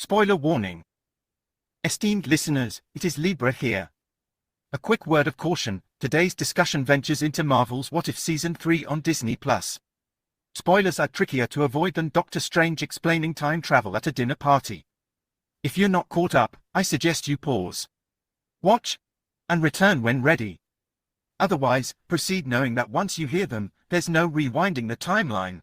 Spoiler warning. Esteemed listeners, it is Libra here. A quick word of caution, today's discussion ventures into Marvel's What If Season 3 on Disney+. Spoilers are trickier to avoid than Doctor Strange explaining time travel at a dinner party. If you're not caught up, I suggest you pause, watch, and return when ready. Otherwise, proceed knowing that once you hear them, there's no rewinding the timeline.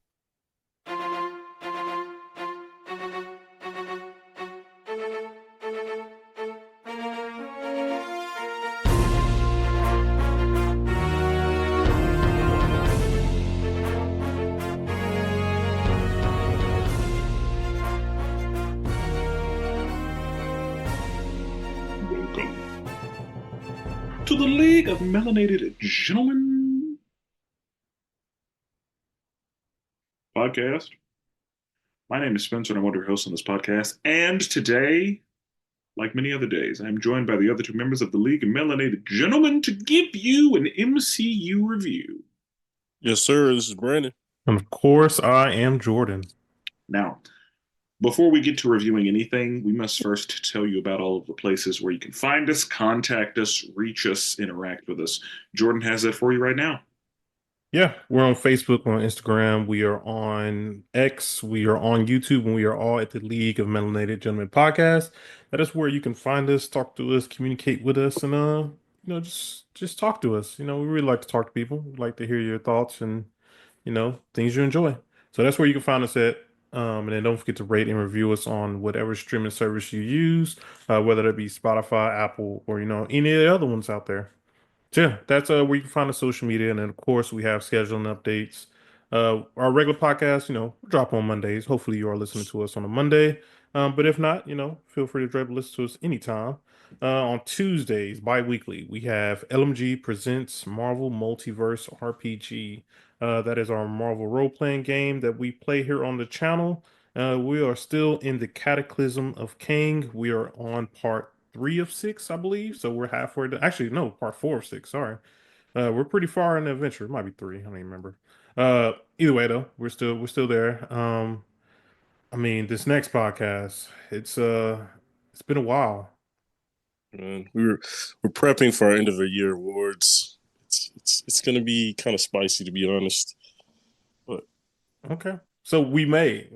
Welcome to the League of Melanated Gentlemen podcast. My name is Spenser, and I'm one of your hosts on this podcast. And today, like many other days, I'm joined by the other two members of the League of Melanated Gentlemen to give you an MCU review. Yes, sir. This is Brandon. And of course, I am Jordan. Now, before we get to reviewing anything, we must first tell you about all of the places where you can find us, contact us, reach us, interact with us. Jordan has that for you right now. Yeah, we're on Facebook, on Instagram, we are on X, we are on YouTube, and we are all at the League of Melanated Gentlemen podcast. That is where you can find us, talk to us, communicate with us, and just talk to us. We really like to talk to people. We like to hear your thoughts and things you enjoy. So that's where you can find us at. And then don't forget to rate and review us on whatever streaming service you use, whether that be Spotify, Apple, or any of the other ones out there. So yeah, that's where you can find the social media, and then of course we have scheduling updates. Our regular podcast, drop on Mondays. Hopefully you are listening to us on a Monday. But if not, feel free to drop listen to us anytime. On Tuesdays, bi-weekly, we have LMG Presents Marvel Multiverse RPG. That is our Marvel role-playing game that we play here on the channel. We are still in the Cataclysm of Kang. We are on part 3 of 6, I believe. So we're halfway to, actually, no, part 4 of 6, sorry. We're pretty far in the adventure. It might be 3, I don't even remember. Either way though, we're still there. This next podcast, it's been a while. Man, we're prepping for our end of the year awards. It's gonna be kind of spicy, to be honest. But Okay. So we may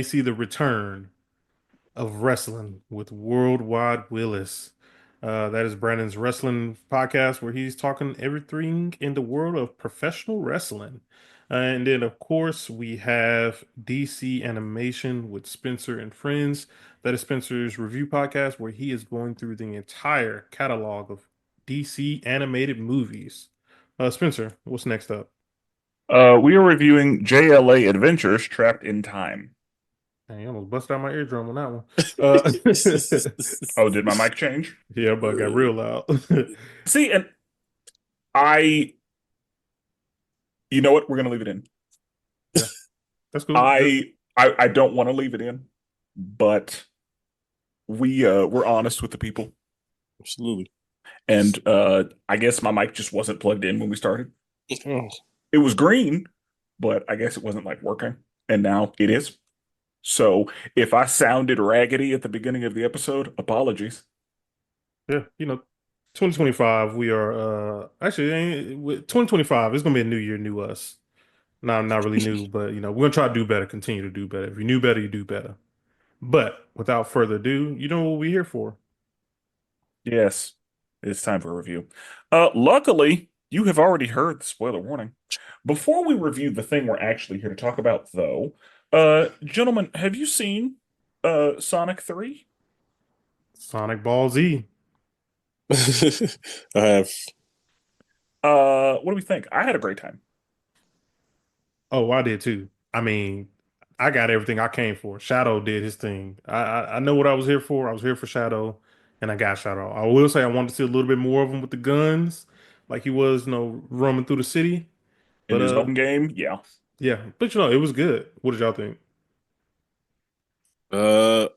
see the return of wrestling with Worldwide Willis. That is Brandon's wrestling podcast where he's talking everything in the world of professional wrestling. And then, of course, we have DC Animation with Spenser and Friends. That is Spenser's review podcast where he is going through the entire catalog of DC animated movies. Spenser, what's next up? We are reviewing JLA Adventures Trapped in Time. Dang, I almost busted out my eardrum on that one. Oh, did my mic change? Yeah, but it got real loud. See, and you know what? We're going to leave it in. Yeah, that's cool. I don't want to leave it in, but we're honest with the people. absolutely. And I guess my mic just wasn't plugged in when we started. Oh, It was green, but I guess it wasn't like working. And now it is. So if I sounded raggedy at the beginning of the episode, apologies. Yeah, 2025, we are actually 2025 is gonna be a new year, new us. Not really new, but we're gonna try to do better, continue to do better. If you knew better, you do better. But without further ado, you know what we're here for. Yes, it's time for a review. Luckily, you have already heard the spoiler warning. Before we review the thing we're actually here to talk about, though, gentlemen, have you seen Sonic 3? Sonic Ball Z. I have. What do we think? I had a great time. Oh, I did too. I got everything I came for. Shadow did his thing. I know what I was here for. I was here for Shadow, and I got Shadow. I will say I wanted to see a little bit more of him with the guns, like he was, roaming through the city. In But his own game, yeah. yeah. But it was good. What did y'all think? I'm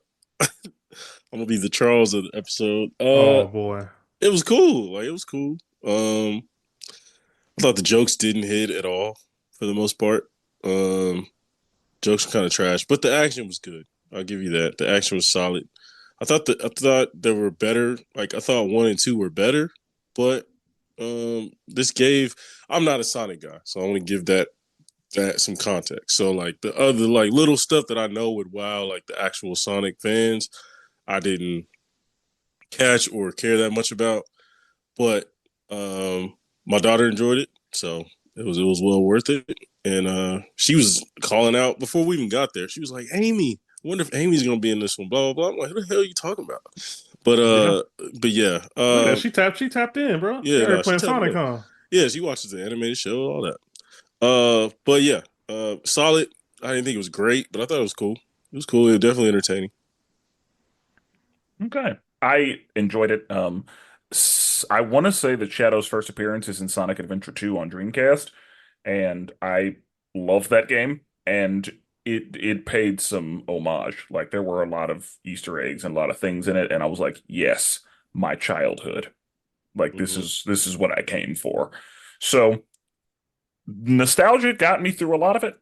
gonna be the Charles of the episode. Oh boy. It was cool. Like, it was cool. I thought the jokes didn't hit at all for the most part. Jokes were kind of trash, but the action was good. I'll give you that. The action was solid. I thought they were better. Like I thought 1 and 2 were better, but this gave. I'm not a Sonic guy, so I want to give that some context. So like the other like little stuff that I know would wow like the actual Sonic fans, I didn't catch or care that much about. But my daughter enjoyed it, so it was well worth it. And she was calling out before we even got there. She was like, "Amy, I wonder if Amy's gonna be in this one." Blah blah blah. I'm like, "Who the hell are you talking about?" But Yeah. but yeah, Look at that. She tapped in, bro. She yeah, out here no, she playing tapped Sonic, in. huh? Yeah, she watches the animated show, all that. But yeah, solid. I didn't think it was great, but I thought it was cool. It was cool. It was definitely entertaining. Okay. I enjoyed it. I want to say that Shadow's first appearance is in Sonic Adventure 2 on Dreamcast, and I love that game. And it paid some homage. Like there were a lot of Easter eggs and a lot of things in it, and I was like, yes, my childhood. Like Mm-hmm. this is what I came for. So nostalgia got me through a lot of it.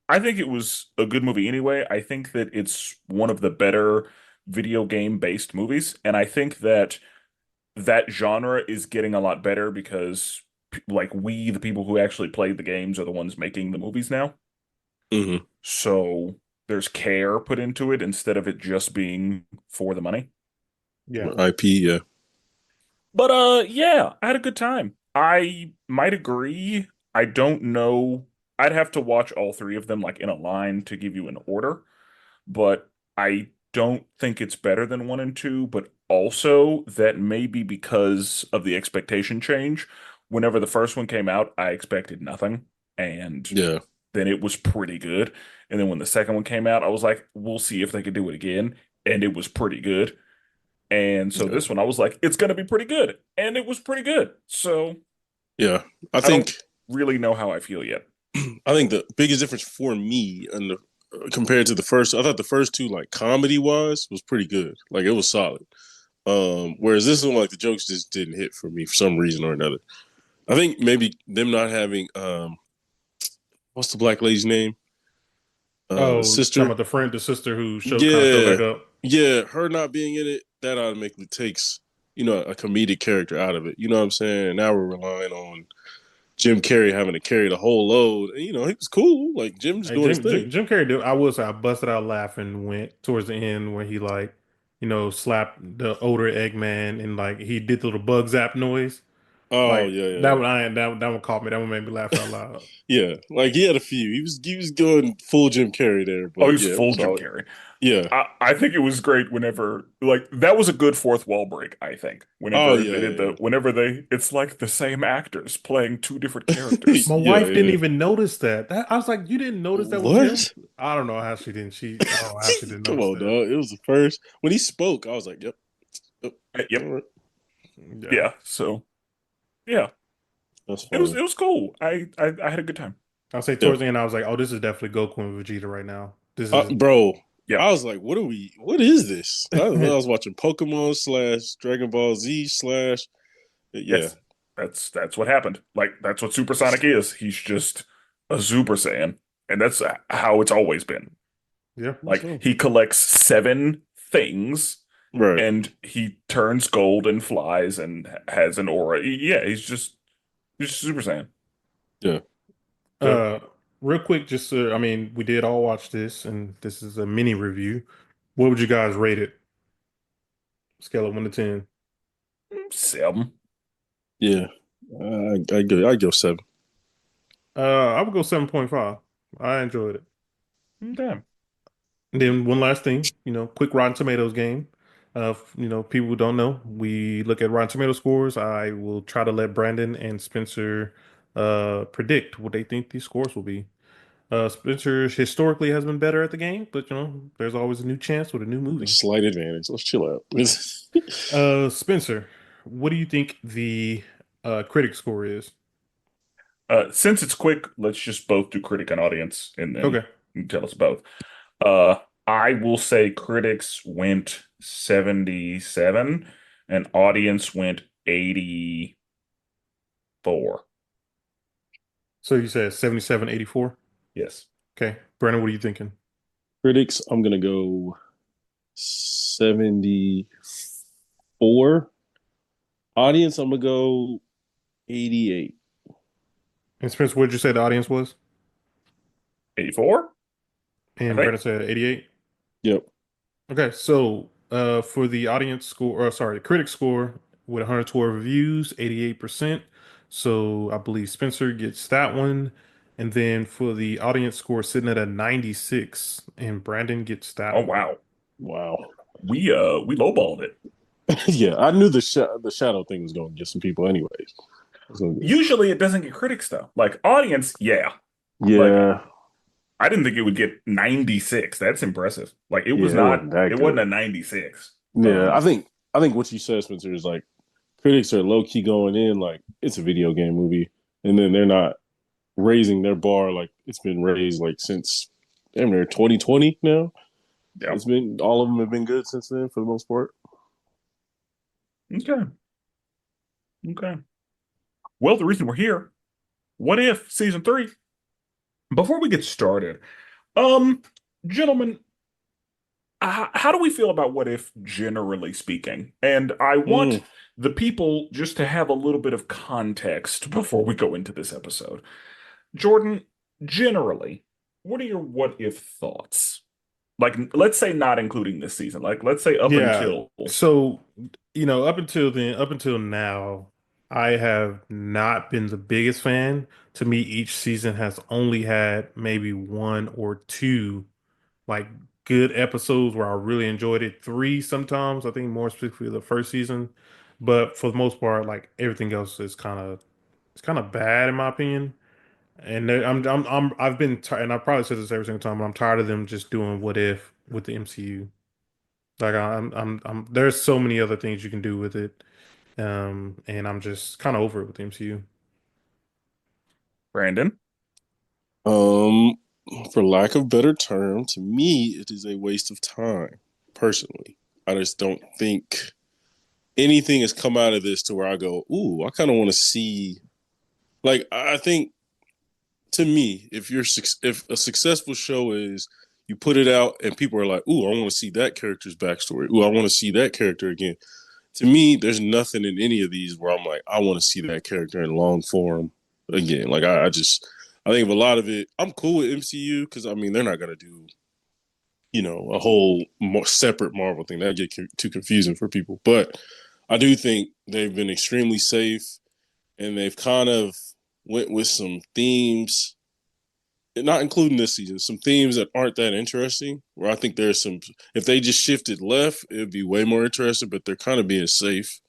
I think it was a good movie anyway. I think that it's one of the better video game based movies, and I think that that genre is getting a lot better because like we, the people who actually played the games, are the ones making the movies now. Mm-hmm. So there's care put into it instead of it just being for the money. Yeah. IP, yeah. But yeah, I had a good time. I might agree. I don't know. I'd have to watch all three of them like in a line to give you an order, but I don't think it's better than 1 and 2, but also that may be because of the expectation change. Whenever the first one came out, I expected nothing, and Yeah. then it was pretty good. And then when the second one came out, I was like, we'll see if they could do it again, and it was pretty good. And so Yeah. this one, I was like, it's going to be pretty good. And it was pretty good. So Yeah. I I don't think really know how I feel yet. I think the biggest difference for me and compared to the first, I thought the first two, like comedy wise, was pretty good. Like it was solid. Whereas this one, like the jokes just didn't hit for me for some reason or another. I think maybe them not having what's the black lady's name? The Oh, talking sister. about the sister who kind of showed back Yeah, up. yeah. Her not being in it, that automatically takes a comedic character out of it. You know what I'm saying? Now we're relying on Jim Carrey having to carry the whole load. And, he was cool. Like Jim's Hey, doing his Jim, thing. Jim, Jim Carrey, I will say, I busted out laughing went towards the end when he like, slapped the older Eggman and like he did the little bug zap noise. Oh Like yeah, that yeah, one, that one caught me. That one made me laugh out loud. yeah. Like he had a few. He was going full Jim Carrey there, Oh, but he's yeah, it full was Jim solid. Carrey. Yeah. I think it was great whenever like that was a good fourth wall break, I think. Oh Whenever yeah, they did yeah, it's like the same actors playing two different yeah. characters. My Yeah, wife didn't yeah. even notice that. I was like, you didn't notice that was him? What? I don't know how she didn't. I don't know how she didn't Come notice on, that. dog. It was the first when he spoke. I was like, yep, yep. All Yep. right. Yeah. Yeah. So yeah. That's It funny. was cool. I had a good time. I'll say Yeah. towards the end, I was like, oh, this is definitely Goku and Vegeta right now. This is Bro, Yeah. I was like, what is this? I was watching Pokemon slash Dragon Ball Z slash, yeah. Yes. That's what happened. Like that's what Supersonic is. He's just a Super Saiyan. And that's how it's always been. yeah. Like he collects seven things Right. and he turns gold and flies and has an aura. Yeah, he's just Super Saiyan. Yeah. So Uh, Real quick, just I mean, we did all watch this, and this is a mini review. What would you guys rate it? Scale of 1 to 10. 7. Yeah. I go 7. I would go 7.5. I enjoyed it. Okay. And then one last thing, quick Rotten Tomatoes game. People who don't know, we look at Rotten Tomato scores. I will try to let Brandon and Spencer predict what they think these scores will be. Spencer historically has been better at the game, but there's always a new chance with a new movie. Slight advantage. Let's chill out. Spencer, what do you think the critic score is? Since it's quick, let's just both do critic and audience and then Okay. you can tell us both. Uh, I will say critics went 77 and audience went 84. So you said 77, 84. Yes. Okay. Brandon, what are you thinking? Critics, I'm gonna go 74. Audience, I'm gonna go 88. And Spence, what did you say the audience was? 84, I And think. Brandon said 88. Yep. Okay, so for the audience score, or sorry, the critic score with 112 reviews, 88%. So I believe Spencer gets that one. And then for the audience score sitting at a 96, and Brandon gets Oh that one. wow, Wow. we lowballed it. Yeah, I knew the shadow thing was gonna get some people anyways. So, Usually it doesn't get critics though. Like audience, yeah. Like yeah, I didn't think it would get 96. That's impressive. Like it was yeah, it not. wasn't that It wasn't good. a 96. Yeah, I think what you said, Spencer, is like critics are low key going in like it's a video game movie, and then they're not raising their bar like it's been raised like since damn near 2020 now. Yeah. It's been all of them have been good since then for the most part. Okay. Okay. Well, the reason we're here, what if season three? Before we get started, um, gentlemen, how do we feel about what if, generally speaking? And I want Mm. the people just to have a little bit of context before we go into this episode. Jordan, generally, what are your what if thoughts? Like, let's say not including this season. Like, let's say up Yeah. until. So, up until then, up until now, I have not been the biggest fan. To me, each season has only had maybe one or two like good episodes where I really enjoyed it. Three sometimes, I think more specifically the first season. But for the most part, like everything else is kind of bad in my opinion. And I've been tired, and I probably said this every single time, but I'm tired of them just doing what if with the MCU. Like there's so many other things you can do with it, and I'm just kind of over it with the MCU. Brandon. Um, for lack of better term, to me, it is a waste of time. Personally, I just don't think anything has come out of this to where I go, "Ooh, I kind of want to see." Like, I think to me, if a successful show is you put it out and people are like, "Ooh, I want to see that character's backstory. Ooh, I want to see that character again." To me, there's nothing in any of these where I'm like, I want to see that character in long form again. Like I think of a lot of it. I'm cool with MCU because I mean they're not gonna do a whole more separate Marvel thing that get too confusing for people. But I do think they've been extremely safe and they've kind of went with some themes, not including this season, some themes that aren't that interesting. Where I think there's some, if they just shifted left, it'd be way more interesting. But they're kind of being safe,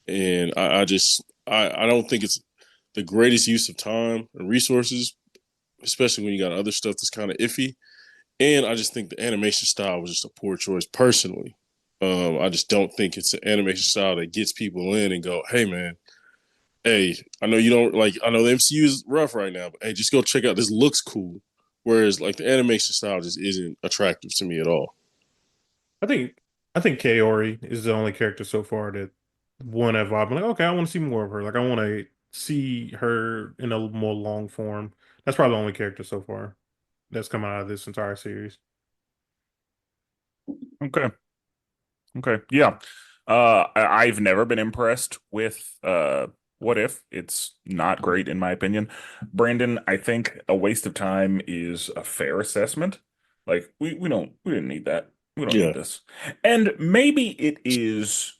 and I don't think it's the greatest use of time and resources, especially when you got other stuff that's kind of iffy. And I just think the animation style was just a poor choice personally. I just don't think it's an animation style that gets people in and go, hey man, hey, I know you don't like. I know the MCU is rough right now, but hey, just go check out. This looks cool. Whereas like the animation style just isn't attractive to me at all. I think I think Kaori is the only character so far that one I've been like, okay, I want to see more of her. Like I want to see her in a more long form. That's probably the only character so far that's come out of this entire series. Okay. Okay. Yeah. I've never been impressed with what if. It's not great in my opinion. Brandon, I think a waste of time is a fair assessment. Like we didn't need that. We don't need Yeah, this. And maybe it is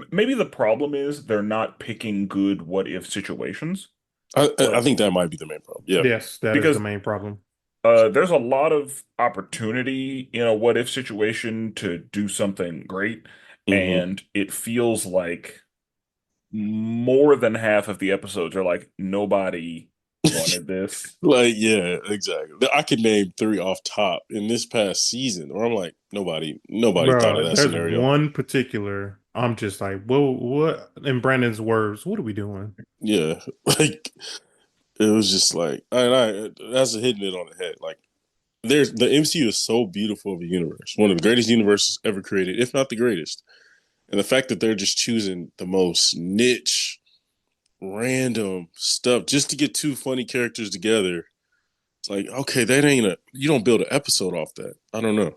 maybe the problem is they're not picking good what if situations. I Like think that might be the main problem. Yeah, Yes, that is the because main problem. there's a lot of opportunity in a what if situation to do something great, hmm and it feels like more than half of the episodes are like nobody wanted this. like yeah, exactly. I could name three off top in this past season, where I'm like nobody thought of Bro, that there's scenario. one particular. I'm just like, well, what? In Brandon's words, what are we doing? Yeah, like it was just like that's hitting it on the head. Like there's the MCU is so beautiful of a universe, one of the greatest universes ever created, if not the greatest. And the fact that they're just choosing the most niche, random stuff just to get two funny characters together. It's like, okay, you don't build an episode off that. I don't know.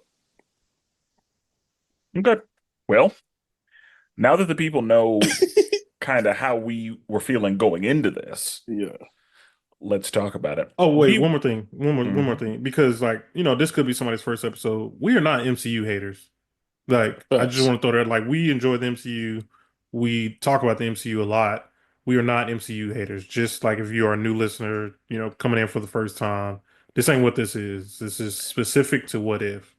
Okay. Well, now that the people know kind of how we were feeling going into this, Yeah. let's talk about it. Oh wait, We one more thing. One more Mhm. thing. Because like, this could be somebody's first episode. We are not MCU haters. Like, I just Facts. want to throw that. Like, we enjoy the MCU. We talk about the MCU a lot. We are not MCU haters. Just like if you are a new listener, coming in for the first time, this ain't what this is. This is specific to What If.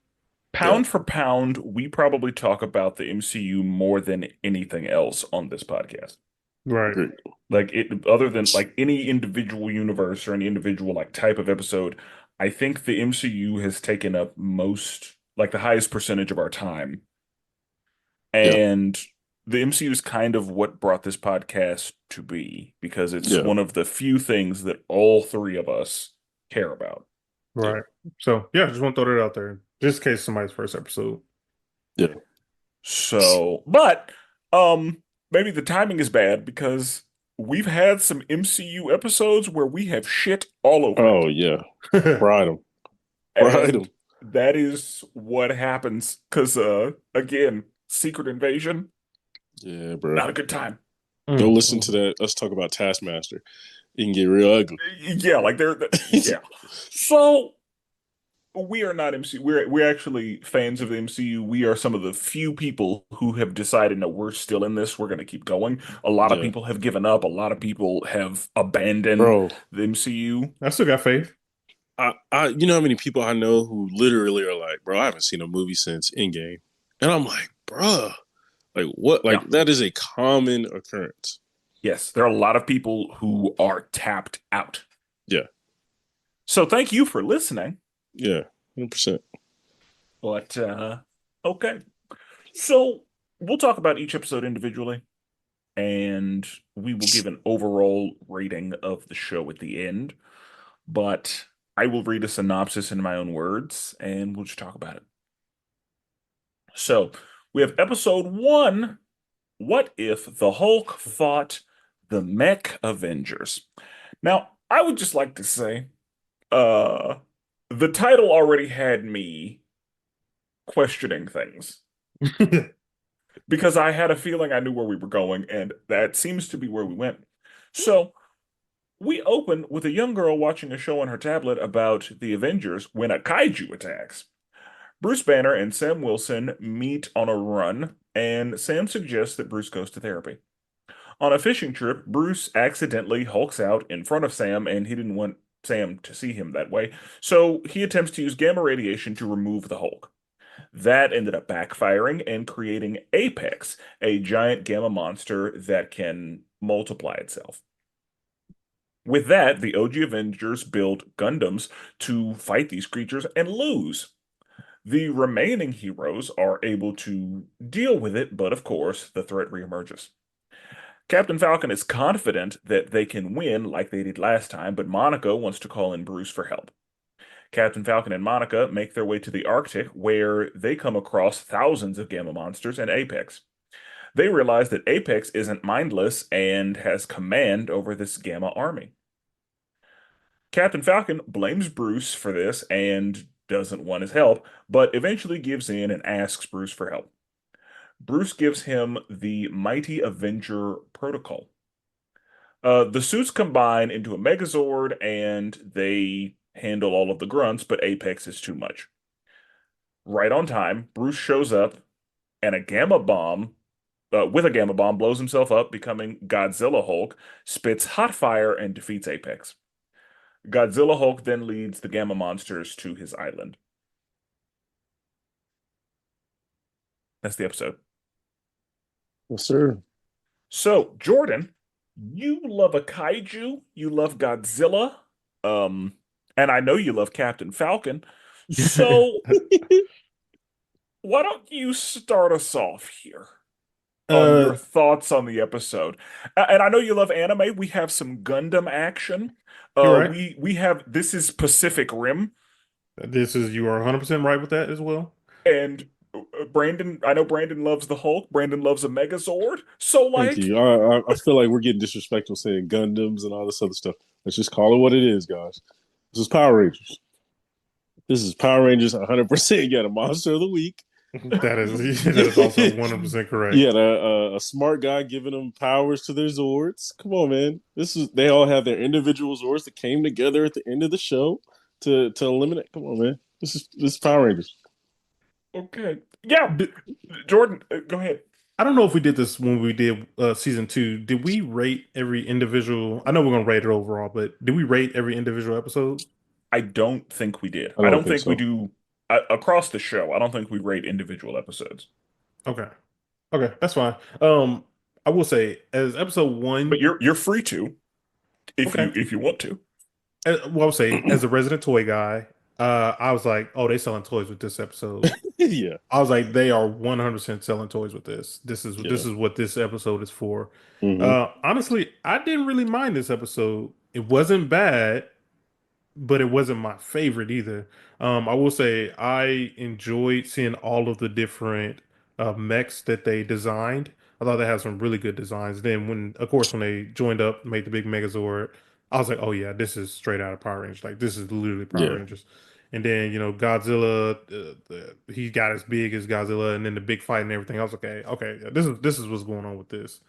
Yeah. Pound for pound, we probably talk about the MCU more than anything else on this podcast. Right. Agreed. Like it, other than like any individual universe or any individual like type of episode, I think the MCU has taken up most, like the highest percentage of our time. Yeah. And the MCU is kind of what brought this podcast to be because it's Yeah. one of the few things that all three of us care about. Right. So yeah, just want to throw that out there. Just in case somebody's first episode. Yeah. So, but maybe the timing is bad because we've had some MCU episodes where we have shit all over Oh it. yeah. Ride them. Ride them. And that is what happens because again, Secret Invasion, Yeah, bro. not a good time. Go listen to that. Let's talk about Taskmaster. It can get real ugly. Yeah, like yeah. So we are not MCU. We're actually fans of the MCU. We are some of the few people who have decided, no, we're still in this. We're going to keep going. A lot of Yeah. people have given up. A lot of people have abandoned Bro, the MCU. I still got faith. you know how many people I know who literally are like, bro, I haven't seen a movie since Endgame. And I'm like, bruh, like what? Like Yeah. that is a common occurrence. Yes, there are a lot of people who are tapped out. Yeah. So thank you for listening. Yeah, 100%. But okay. So we'll talk about each episode individually, and we will give an overall rating of the show at the end. But I will read a synopsis in my own words, and we'll just talk about it. So we have episode 1. What if the Hulk fought the Mech Avengers? Now, I would just like to say, the title already had me questioning things because I had a feeling I knew where we were going, and that seems to be where we went. So we open with a young girl watching a show on her tablet about the Avengers when a kaiju attacks. Bruce Banner and Sam Wilson meet on a run, and Sam suggests that Bruce goes to therapy. On a fishing trip, Bruce accidentally hulks out in front of Sam, and he didn't want Sam to see him that way, so he attempts to use gamma radiation to remove the Hulk. That ended up backfiring and creating Apex, a giant gamma monster that can multiply itself. With that, the OG Avengers build Gundams to fight these creatures and lose. The remaining heroes are able to deal with it, but of course, the threat reemerges. Captain Falcon is confident that they can win like they did last time, but Monica wants to call in Bruce for help. Captain Falcon and Monica make their way to the Arctic, where they come across thousands of gamma monsters and Apex. They realize that Apex isn't mindless and has command over this gamma army. Captain Falcon blames Bruce for this and doesn't want his help, but eventually gives in and asks Bruce for help. Bruce gives him the Mighty Avenger Protocol. The suits combine into a Megazord and they handle all of the grunts, but Apex is too much. Right on time, Bruce shows up and with a gamma bomb, blows himself up, becoming Godzilla Hulk, spits hot fire, and defeats Apex. Godzilla Hulk then leads the gamma monsters to his island. That's the episode. Yes, sir. So, Jordan, you love a kaiju, you love Godzilla, and I know you love Captain Falcon. So, why don't you start us off here on your thoughts on the episode? And I know you love anime. We have some Gundam action. You're right. We have this is Pacific Rim, You are 100% right with that as well. and Brandon. I know Brandon loves the Hulk. Brandon loves a Megazord. So, Thank like, you. I feel like we're getting disrespectful saying Gundams and all this other stuff. Let's just call it what it is, guys. This is Power Rangers. This is Power Rangers 100%. You got a monster of the week. That is also 100% correct. You had a smart guy giving them powers to their Zords. Come on, man. They all have their individual Zords that came together at the end of the show to eliminate. Come on, man. This is Power Rangers. Okay. Yeah. Jordan, go ahead. I don't know if we did this when we did season 2. Did we rate every individual? I know we're gonna rate it overall, but did we rate every individual episode? I don't think we did. I don't think think so. we do across the show. I don't think we rate individual episodes. Okay, that's fine. I will say as episode 1, But you're free to Okay. if you want to. well, I would say as a resident toy guy, I was like, oh, they selling toys with this episode. Yeah. I was like, they are 100% selling toys with this. This is Yeah. what this episode is for. Mhm. Honestly, I didn't really mind this episode. It wasn't bad, but it wasn't my favorite either. I will say I enjoyed seeing all of the different mechs that they designed. I thought they had some really good designs. Then of course, when they joined up, made the big Megazord, I was like, oh yeah, this is straight out of Power Rangers. Like this is literally Power Yeah. Rangers. And then Godzilla, he got as big as Godzilla, and then the big fight and everything. I was like, okay, yeah, this is what's going on with this.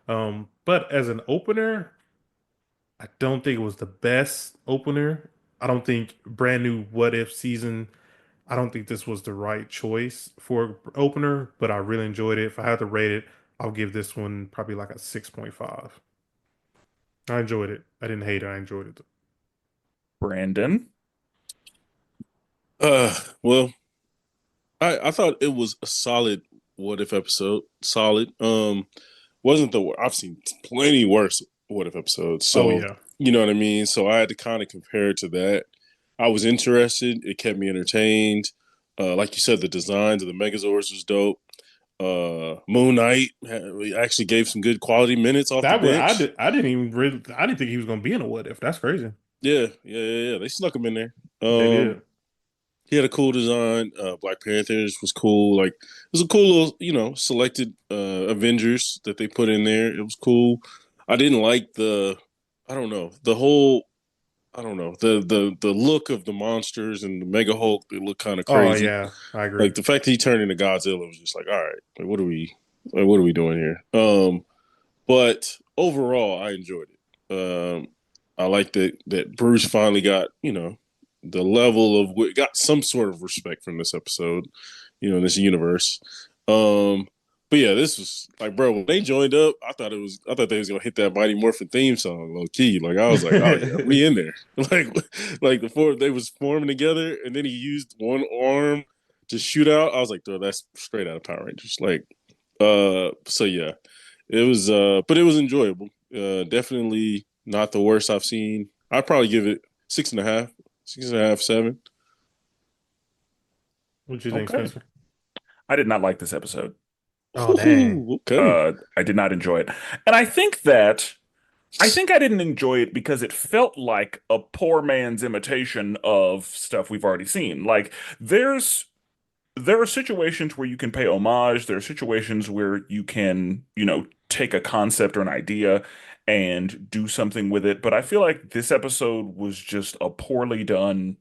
But as an opener, I don't think it was the best opener. I don't think brand new What If season. I don't think this was the right choice for opener, but I really enjoyed it. If I had to rate it, I'll give this one probably like a 6.5. I enjoyed it. I didn't hate it. I enjoyed it. Brandon. Well, I thought it was a solid What If episode. Solid. Wasn't I've seen plenty worse What If episodes. So Oh yeah. you know what I mean? So I had to kind of compare it to that. I was interested. It kept me entertained. Like you said, the designs of the Megazords was dope. Moon Knight actually gave some good quality minutes off the bench. I didn't think he was gonna be in a What If. That's crazy. Yeah. They snuck him in there. They did. He had a cool design. Black Panthers was cool. Like it was a cool little, selected Avengers that they put in there. It was cool. I didn't like the look of the monsters and the Mega Hulk. They look kind of crazy. Oh yeah, I agree. Like the fact that he turned into Godzilla was just like, all right, like what are we doing here? But overall, I enjoyed it. I like that Bruce finally got, the level of got some sort of respect from this episode, in this universe. But yeah, this was like, bro, when they joined up, I thought they was gonna hit that Mighty Morphin theme song low key. Like I was like, oh yeah, we in there. Like they was forming together, and then he used one arm to shoot out. I was like, dude, that's straight out of Power Rangers. Like, so yeah, it was, but it was enjoyable. Definitely not the worst I've seen. I'd probably give it 6.5, 6.5, 7. What do you think, Okay. Spencer? I did not like this episode. Oh dang. Okay. I did not enjoy it. And I think I didn't enjoy it because it felt like a poor man's imitation of stuff we've already seen. Like there are situations where you can pay homage. There are situations where you can, take a concept or an idea and do something with it. But I feel like this episode was just a poorly done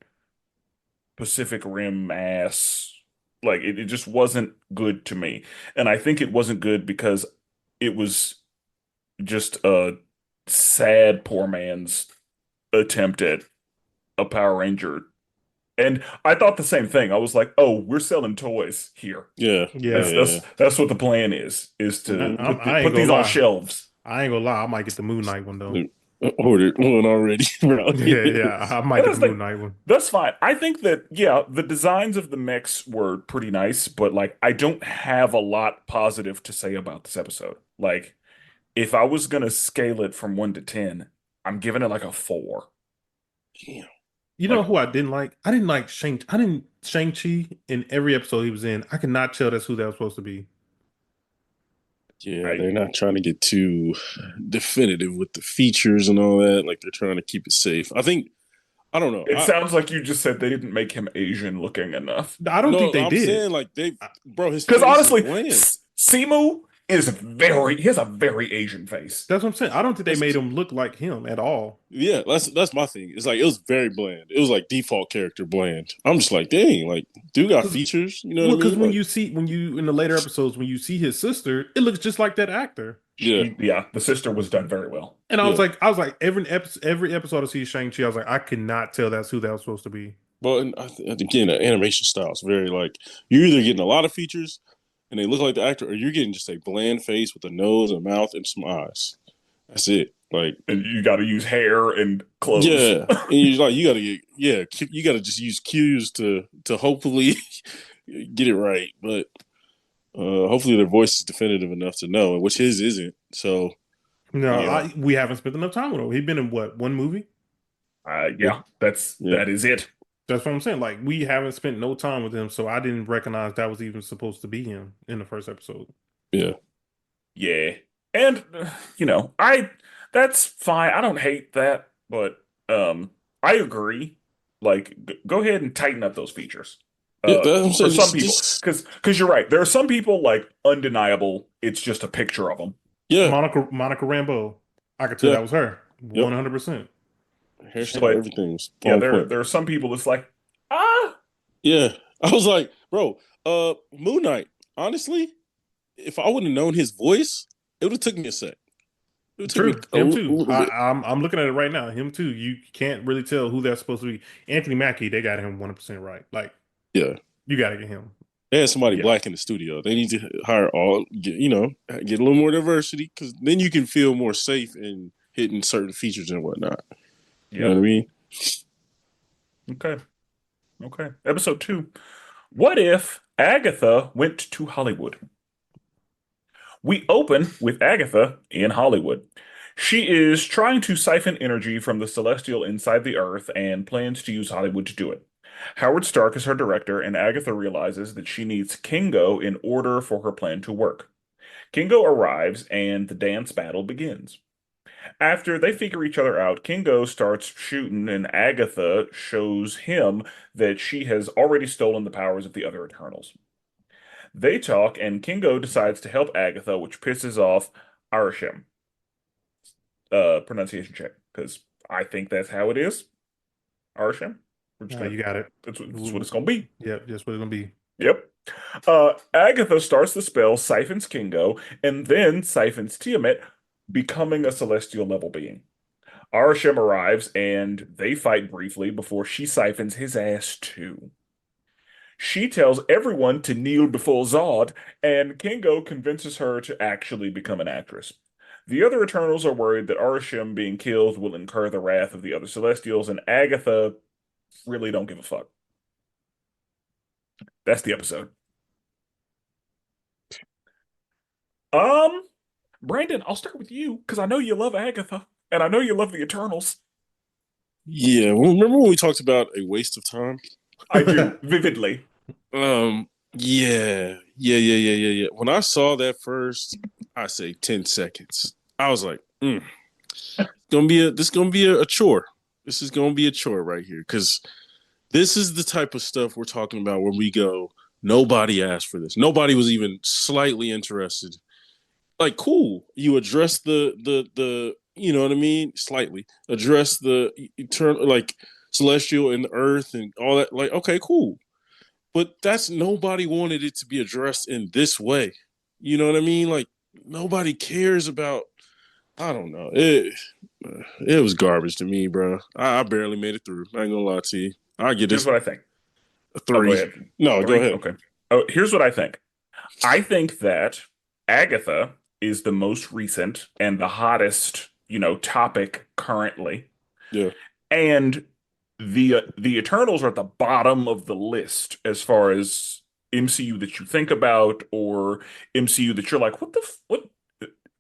Pacific Rim ass. Like it just wasn't good to me. And I think it wasn't good because it was just a sad poor man's attempt at a Power Ranger. And I thought the same thing. I was like, "Oh, we're selling toys here. Yeah. That's what the plan is to I ain't put these gonna on lie. shelves." I ain't gonna lie. I might get the Moon Knight one though. Ordered one already, bro. Yeah. I might And get the Moon Knight one. That's fine. I think that, yeah, the designs of the mechs were pretty nice, but like I don't have a lot positive to say about this episode. Like, if I was gonna scale it from 1 to 10, I'm giving it like a 4. Damn. You know who I didn't like? I didn't like Shang-Chi in every episode he was in. I could not tell that's who that was supposed to be. Yeah, they're not trying to get too definitive with the features and all that. Like they're trying to keep it safe. I don't know. It sounds like you just said they didn't make him Asian looking enough. I don't think they I'm did. saying like bro, his Because face honestly, is bland. Simu he has a very Asian face. That's what I'm saying. I don't think they That's- made him look like him at all. Yeah, that's my thing. It's like it was very bland. It was like default character bland. I'm just like, dang, like dude got features. You know Well, what I because mean? when Like, you in the later episodes, when you see his sister, it looks just like that actor. yeah, The sister was done very well. And Yeah. I was like, every episode I see Shang-Chi, I was like, I could not tell that's who that was supposed to be. Well, and again, the animation style is very like you're either getting a lot of features and they look like the actor, or you're getting just a bland face with a nose, a mouth, and some eyes. That's it. Like, And you got to use hair and clothes. yeah, and you got to you got to just use cues to hopefully get it right. But hopefully their voice is definitive enough to know, which his isn't. So No, Yeah. we haven't spent enough time with him. He's been in what, one movie? That is it. That's what I'm saying. Like, we haven't spent no time with him, so I didn't recognize that was even supposed to be him in the first episode. yeah, Yeah. And that's fine. I don't hate that, but I agree. Like go ahead and tighten up those features. yeah. That's what I'm For saying. some people, because you're right. There are some people like undeniable. It's just a picture of them. yeah, Monica Rambeau. I could tell Yeah. that was her. Yep. 100%. hairstyle, But- everything was Yeah, on there point. there are some people that's like, ah, Yeah, I was like, bro, Moon Knight. Honestly, if I would have known his voice, it would have took me a sec. It would True. took me Him a too. little bit. I'm looking at it right now. Him too. You can't really tell who that's supposed to be. Anthony Mackie, they got him 100% right. Like, Yeah, you got to get him. they had somebody Yeah. black in the studio. They need to hire get a little more diversity because then you can feel more safe in hitting certain features and whatnot. You know what I mean? Okay. Episode 2. What if Agatha went to Hollywood? We open with Agatha in Hollywood. She is trying to siphon energy from the celestial inside the Earth and plans to use Hollywood to do it. Howard Stark is her director, and Agatha realizes that she needs Kingo in order for her plan to work. Kingo arrives, and the dance battle begins. After they figure each other out, Kingo starts shooting, and Agatha shows him that she has already stolen the powers of the other Eternals. They talk, and Kingo decides to help Agatha, which pisses off Arishem. Pronunciation check, because I think that's how it is. Arishem. We're just You got it. that's what it's going to be. Yep, that's what it's going to be. Yep. Agatha starts the spell, siphons Kingo, and then siphons Tiamat, becoming a celestial level being. Arishem arrives, and they fight briefly before she siphons his ass too. She tells everyone to kneel before Zod, and Kingo convinces her to actually become an actress. The other Eternals are worried that Arishem being killed will incur the wrath of the other Celestials, and Agatha really don't give a fuck. That's the episode. Brandon, I'll start with you because I know you love Agatha and I know you love the Eternals. Yeah, well, remember when we talked about a waste of time? I do vividly. Yeah. When I saw that first, I say 10 seconds. I was like, this is gonna be a chore. This is gonna be a chore right here because this is the type of stuff we're talking about where we go, nobody asked for this. Nobody was even slightly interested. Like, cool. You address the you know what I mean? Slightly address the eternal, like celestial and the earth and all that. Like, okay, cool. But nobody wanted it to be addressed in this way. You know what I mean? Like, nobody cares about. I don't know. It was garbage to me, bro. I barely made it through. I ain't gonna lie to you. I get Here's this what I think. a 3. Go ahead. No, go ahead. Okay. Oh, here's what I think. I think that Agatha is the most recent and the hottest, topic currently. Yeah. And the Eternals are at the bottom of the list as far as MCU that you think about or MCU that you're like, what?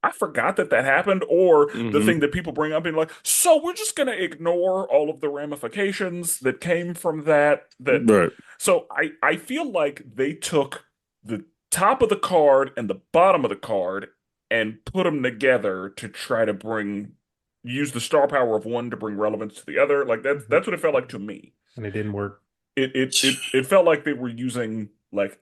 I forgot that happened, or the Mhm. thing that people bring up and like, so we're just gonna ignore all of the ramifications that came from that. Right. So I feel like they took the top of the card and the bottom of the card and put them together to try to use the star power of one to bring relevance to the other. Like that's what it felt like to me. And it didn't work. It felt like they were using like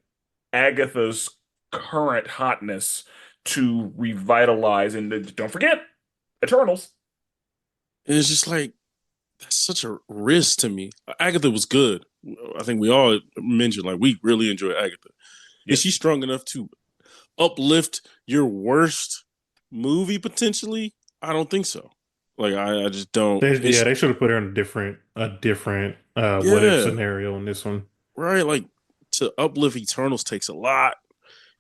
Agatha's current hotness to revitalize, and don't forget Eternals. And it's just like that's such a risk to me. Agatha was good. I think we all mentioned like we really enjoy Agatha. Yeah. Is she strong enough to uplift your worst movie potentially? I don't think so. Like I just don't. They should have put her in a different what if scenario in this one. Right, like to uplift Eternals takes a lot.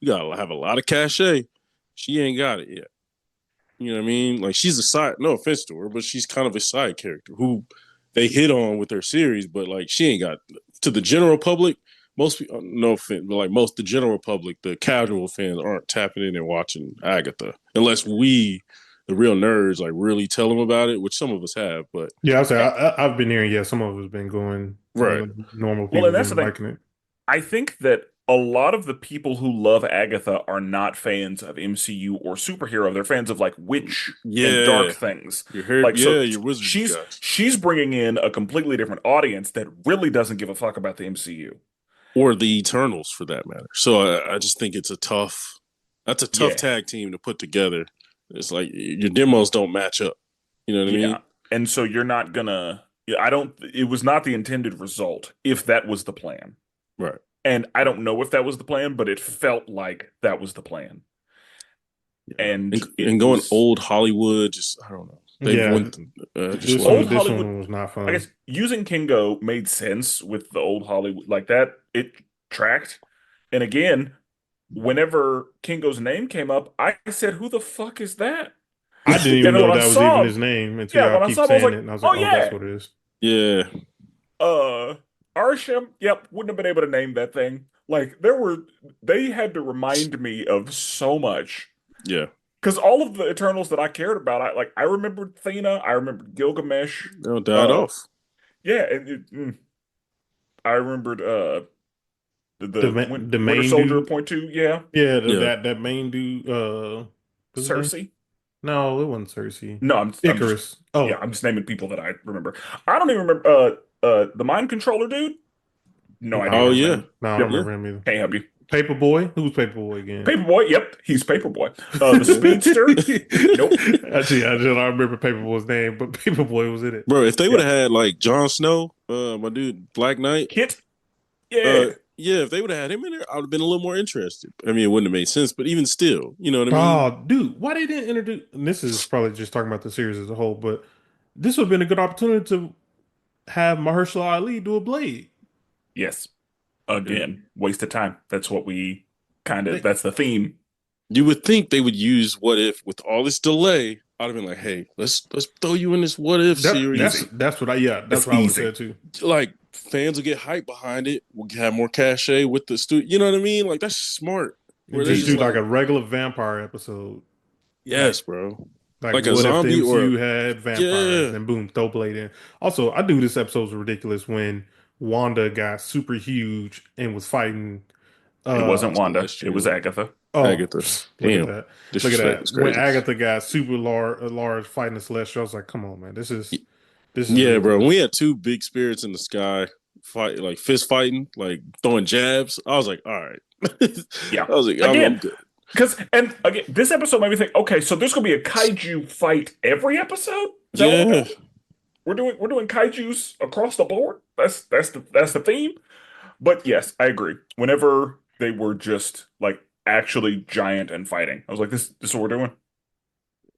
You gotta have a lot of cachet. She ain't got it yet. You know what I mean? Like she's a side. No offense to her, but she's kind of a side character who they hit on with their series, but like she ain't got to the general public. Most people, no offense, but like most the general public, the casual fans aren't tapping in and watching Agatha unless we, the real nerds, like really tell them about it, which some of us have. But yeah, I've been hearing. Yeah, some of us been going. Right, normal people Well, and that's been the thing. liking it. I think that a lot of the people who love Agatha are not fans of MCU or superhero. They're fans of like witch and dark things. Your wizard guys. She's bringing in a completely different audience that really doesn't give a fuck about the MCU or the Eternals for that matter. So I just think it's a tough tag team to put together. It's like your demos don't match up. You know what I mean? And so you're not gonna. It was not the intended result if that was the plan. Right. And I don't know if that was the plan, but it felt like that was the plan. Yeah. And going old Hollywood, just I don't know. This one was not fun. I guess using Kingo made sense with the old Hollywood like that. It tracked. And again, whenever Kingo's name came up, I said, "Who the fuck is that?" I didn't even know that was even his name until I keep saying it, and I was like, "Oh, that's what it is." Yeah. Arsham, wouldn't have been able to name that thing. Like they had to remind me of so much. Yeah. Because all of the Eternals that I cared about, I remembered Thena, I remembered Gilgamesh. They died off. Yeah, I remembered the Winter main Soldier dude. Point 2, yeah. Yeah, that main dude, Cersei? No, it wasn't Cersei. No, I'm Icarus. I'm just naming people that I remember. I don't even remember the mind controller dude. No idea. Oh yeah, no, I don't remember him either. Can't help you. Paperboy? Who's Paperboy again? Paperboy, yep, he's Paperboy. The speedster? Nope. Actually, I don't remember Paperboy's name, but Paperboy was in it. Bro, if they would have had like Jon Snow, my dude, Black Knight, Kit, if they would have had him in there, I would have been a little more interested. I mean, it wouldn't have made sense, but even still, you know what I mean? Oh, dude, why they didn't introduce? And this is probably just talking about the series as a whole, but this would have been a good opportunity to have Mahershala Ali do a Blade. Yes. Again, waste of time. That's what we that's the theme. You would think they would use What If with all this delay. I'd have been like, hey, let's throw you in this What If series. That's what I would say too. Like fans will get hype behind it. We'll have more cachet with the studio. You know what I mean? Like that's smart. Just do like a regular vampire episode. Yes, bro. Like a zombie if the MCU had vampires and boom, throw Blade in. Also, I do this episode was ridiculous when Wanda got super huge and was fighting. It wasn't Wanda. It was Agatha. Oh, Agatha. Damn. Look at that. When Agatha got super large fighting the Celestial, I was like, come on, man. This is bro. When we had two big spirits in the sky fight, like fist fighting, like throwing jabs. I was like, all right. Yeah. I was like, I'm good. And again, this episode made me think, okay, so there's gonna be a kaiju fight every episode? Yeah. We're doing kaijus across the board. That's the theme. But yes, I agree. Whenever they were just like actually giant and fighting, I was like, this is what we're doing.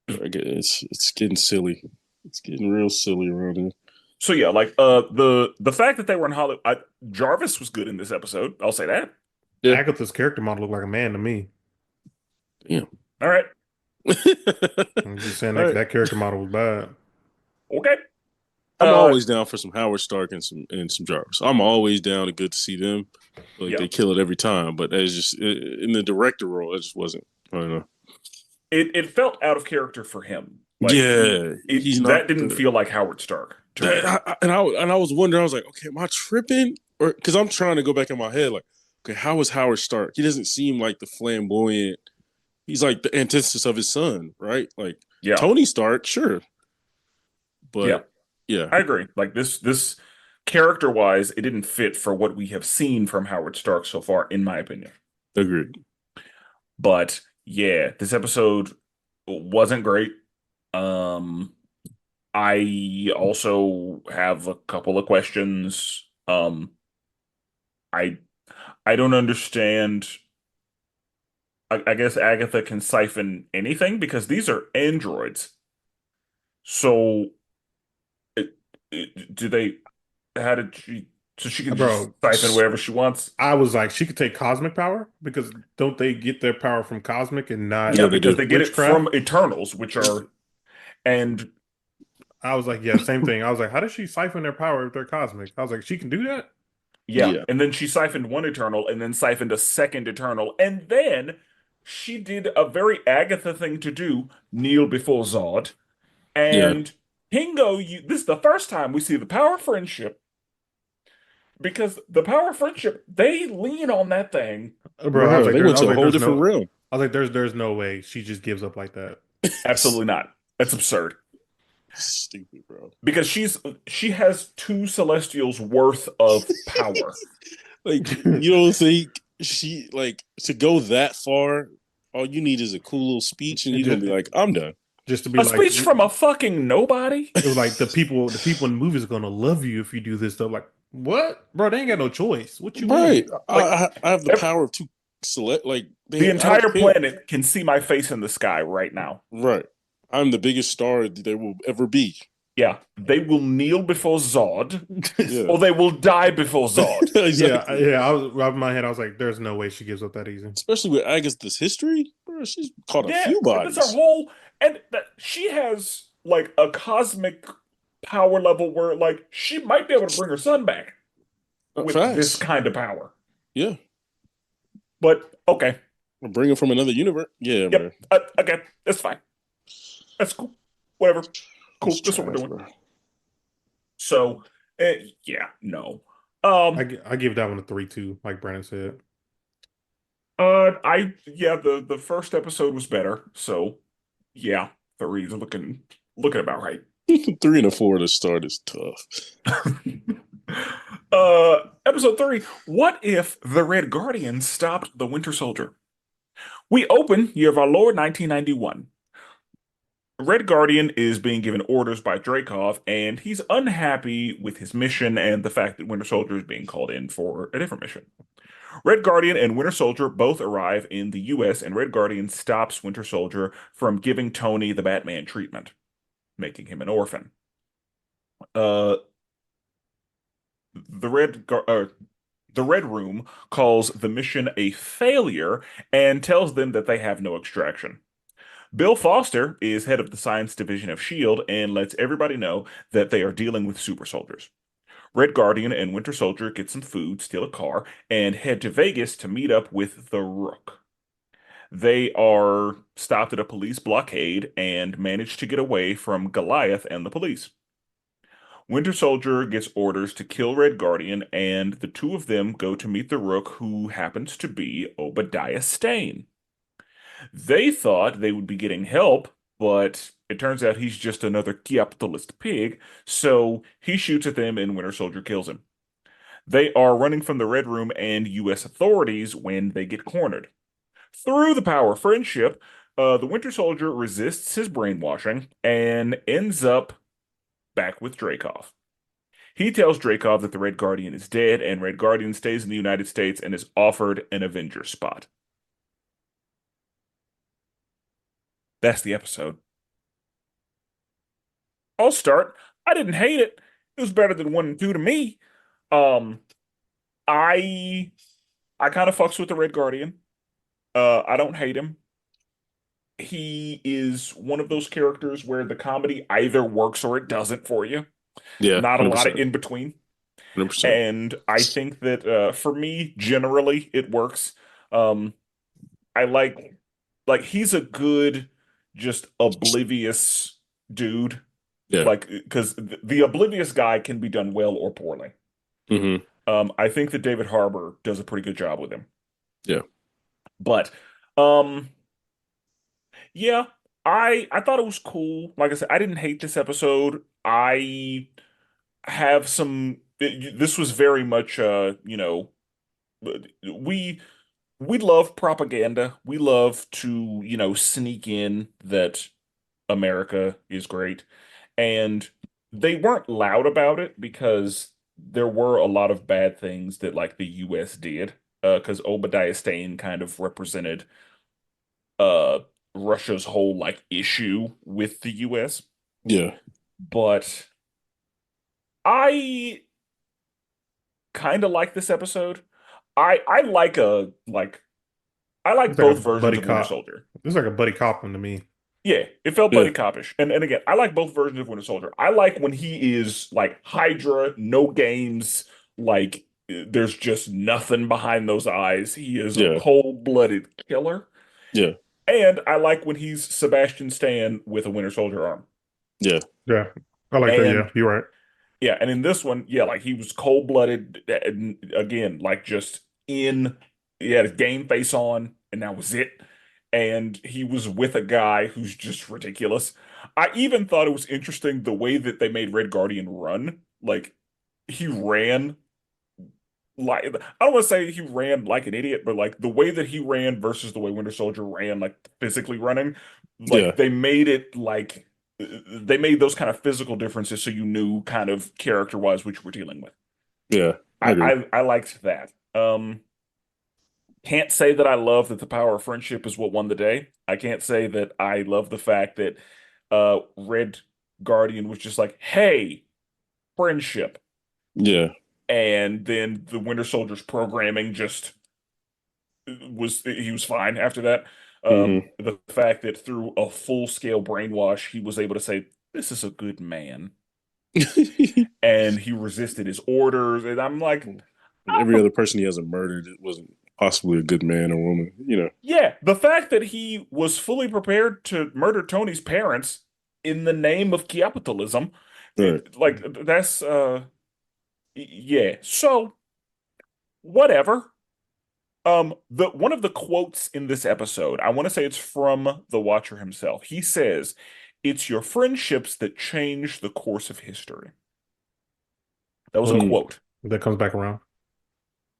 It's getting silly. It's getting real silly around here. So yeah, like the fact that they were in Hollywood, Jarvis was good in this episode. I'll say that. Yeah. Agatha's character model looked like a man to me. Damn. All right. I'm just saying that character model was bad. Okay. I'm always down for some Howard Stark and some Jarvis. I'm always down. Good to see them. Like they kill it every time. But it's just in the director role, it just wasn't. I don't know. It felt out of character for him. Like, that didn't feel like Howard Stark. And I was wondering. I was like, okay, am I tripping? Or because I'm trying to go back in my head, like, okay, how is Howard Stark? He doesn't seem like the flamboyant. He's like the antithesis of his son, right? Like Tony Stark, sure. But yeah. I agree. Like this character-wise, it didn't fit for what we have seen from Howard Stark so far, in my opinion. Agreed. But Yeah, this episode wasn't great. Um, I also have a couple of questions. I I don't understand. I guess Agatha can siphon anything because these are androids. So, it, do they? How did she? So she can just Bro, siphon whatever she wants. I was like, she could take cosmic power because don't they get their power from cosmic and not Yeah, Yeah, they because do. they get it from witchcraft? Eternals, which are and I was like, yeah, same thing. I was like, how does she siphon their power if they're cosmic? I was like, she can do that? yeah, Yeah, and then she siphoned one Eternal and then siphoned a second Eternal, and then she did a very Agatha thing to do, kneel before Zod. yeah. And Kingo, this is the first time we see the power of friendship because the power of friendship, they lean on that thing. Bro, I was like, They went I was to a like, whole different realm. there's no way she just gives up like that. Absolutely not. That's absurd. Stupid, bro. Because she has two Celestials worth of power. Like, you don't think she like to go that far? All you need is a cool little speech, and It you're gonna be just, like, "I'm done." just to be A like, speech from a fucking nobody? it was like the people in the movies are gonna love you if you do this stuff. Like, what, bro? They ain't got no choice. What you Right? mean? Like I have the ev power of two select. Like, the I don't entire care. planet can see my face in the sky right now. Right? I'm the biggest star there will ever be. Yeah, they will kneel before Zod, Yeah, or they will die before Zod. Yeah, exactly. yeah. I was in my head. I was like, there's no way she gives up that easy. Especially with Agatha's history, bro. She's caught a Yeah, few that's our bodies. whole, and that she has like a cosmic power level where like she might be able to bring her son back with this Facts. kind of power. Yeah, But okay, bring him from another universe. Yeah, man. yep, okay, that's fine. That's cool. Whatever. It's Cool. That's what we're trash, doing. bro. So, yeah, no. I give that one a 3-2, like Brandon said. Yeah, the first episode was better. So, yeah, three's looking about right. 3 and a 4 to start is tough. Episode three. What if the Red Guardian stopped the Winter Soldier? We open year of our Lord 1991. Red Guardian is being given orders by Dreykov, and he's unhappy with his mission and the fact that Winter Soldier is being called in for a different mission. Red Guardian and Winter Soldier both arrive in the US, and Red Guardian stops Winter Soldier from giving Tony the Batman treatment, making him an orphan. Uh, the the Red Room calls the mission a failure and tells them that they have no extraction. Bill Foster is head of the science division of S.H.I.E.L.D. and lets everybody know that they are dealing with super soldiers. Red Guardian and Winter Soldier get some food, steal a car, and head to Vegas to meet up with the Rook. They are stopped at a police blockade and manage to get away from Goliath and the police. Winter Soldier gets orders to kill Red Guardian, and the two of them go to meet the Rook, who happens to be Obadiah Stane. They thought they would be getting help, but it turns out he's just another capitalist pig, so he shoots at them and Winter Soldier kills him. They are running from the Red Room and US authorities when they get cornered. Through the power of friendship, the Winter Soldier resists his brainwashing and ends up back with Dreykov. He tells Dreykov that the Red Guardian is dead, and Red Guardian stays in the United States and is offered an Avenger spot. That's the episode. I'll start. I didn't hate it. It was better than 1 and 2 to me. Um, I I kind of fucks with the Red Guardian. I don't hate him. He is one of those characters where the comedy either works or it doesn't for you. Yeah, Not a lot of 100%. in between. 100%. And I think that for me, generally, it works. Um, I like he's a good, just oblivious dude. Yeah. Like, because the oblivious guy can be done well or poorly. Hmm. I think that David Harbour does a pretty good job with him. Yeah. But, um, yeah, I thought it was cool. Like I said, I didn't hate this episode. I have some. This was very much, we we love propaganda. We love to, sneak in that America is great. And they weren't loud about it because there were a lot of bad things that like the US did. Because Obadiah Stane kind of represented uh Russia's whole like issue with the US. Yeah, But I kind of like this episode. I like I like It's like a both versions buddy of Winter cop. Soldier. It's like a buddy cop one to me. Yeah, it felt yeah, buddy copish. And again, I like both versions of Winter Soldier. I like when he is like Hydra, no games, like there's just nothing behind those eyes. He is a yeah, cold-blooded killer. yeah, And I like when he's Sebastian Stan with a Winter Soldier arm. yeah, Yeah, I like that. Yeah, And you're right. yeah, and in this one, yeah, like he was cold-blooded and again, like just in he had his game face on, and that was it. And he was with a guy who's just ridiculous. I even thought it was interesting the way that they made Red Guardian run. Like he ran like I don't want to say he ran like an idiot, but like the way that he ran versus the way Winter Soldier ran, like physically running, yeah, like they made it like they made those kind of physical differences so you knew kind of character wise which we're dealing with. yeah. I agree. I liked that. Can't say that I love that the power of friendship is what won the day. I can't say that I love the fact that Red Guardian was just like, hey, friendship. Yeah, And then the Winter Soldier's programming just he was fine after that. hmm The fact that through a full-scale brainwash, he was able to say, this is a good man. And he resisted his orders. And I'm like, Every other person he hasn't murdered, it wasn't possibly a good man or woman. yeah, the fact that he was fully prepared to murder Tony's parents in the name of capitalism, Right. like that's yeah. So whatever. The one of the quotes in this episode, I want to say it's from the Watcher himself. He says, "It's your friendships that change the course of history." That was a Well, Mm. quote. that comes back around.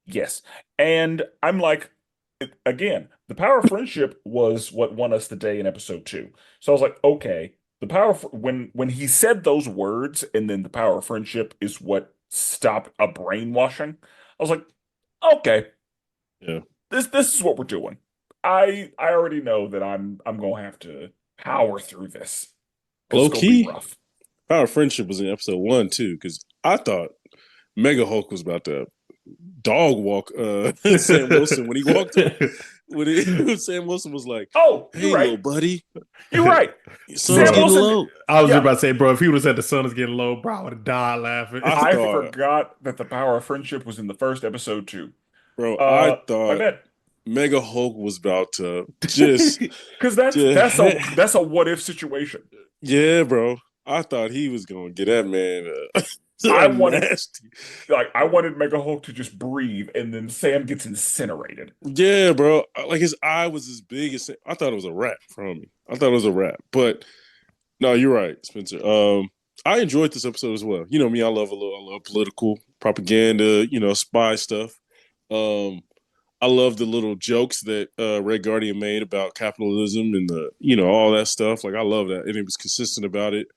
Yes. And I'm like, again, the power of friendship was what won us the day in episode 2. So I was like, okay, the power of, when he said those words and then the power of friendship is what stopped a brainwashing. I was like, okay, Yeah. this is what we're doing. I already know that I'm gonna have to power through this because Low it's gonna be key, rough. Power of Friendship was in episode 1 too, because I thought Mega Hulk was about to dog walk Sam Wilson when he walked up. Sam Wilson was like, Oh, "Hey, you're little right. buddy, You're right. your Sam sun's getting Wilson. low." I was Yeah. just about to say, bro, if he would have said the sun is getting low, bro, I would have died laughing. I I thought- forgot that the power of friendship was in the first episode too. Bro, I My thought bad. Mega Hulk was about to just, Because that's a what if situation. yeah, bro. I thought he was gonna get that man I wanted nasty. I wanted Mega Hulk to just breathe, and then Sam gets incinerated. Yeah, bro. Like his eye was as big as I thought it was a rat from me. I thought it was a rat, but no, you're right, Spencer. I enjoyed this episode as well. You know me, I love political propaganda, spy stuff. Um, I love the little jokes that Red Guardian made about capitalism and all that stuff. Like I love that, and it was consistent about it.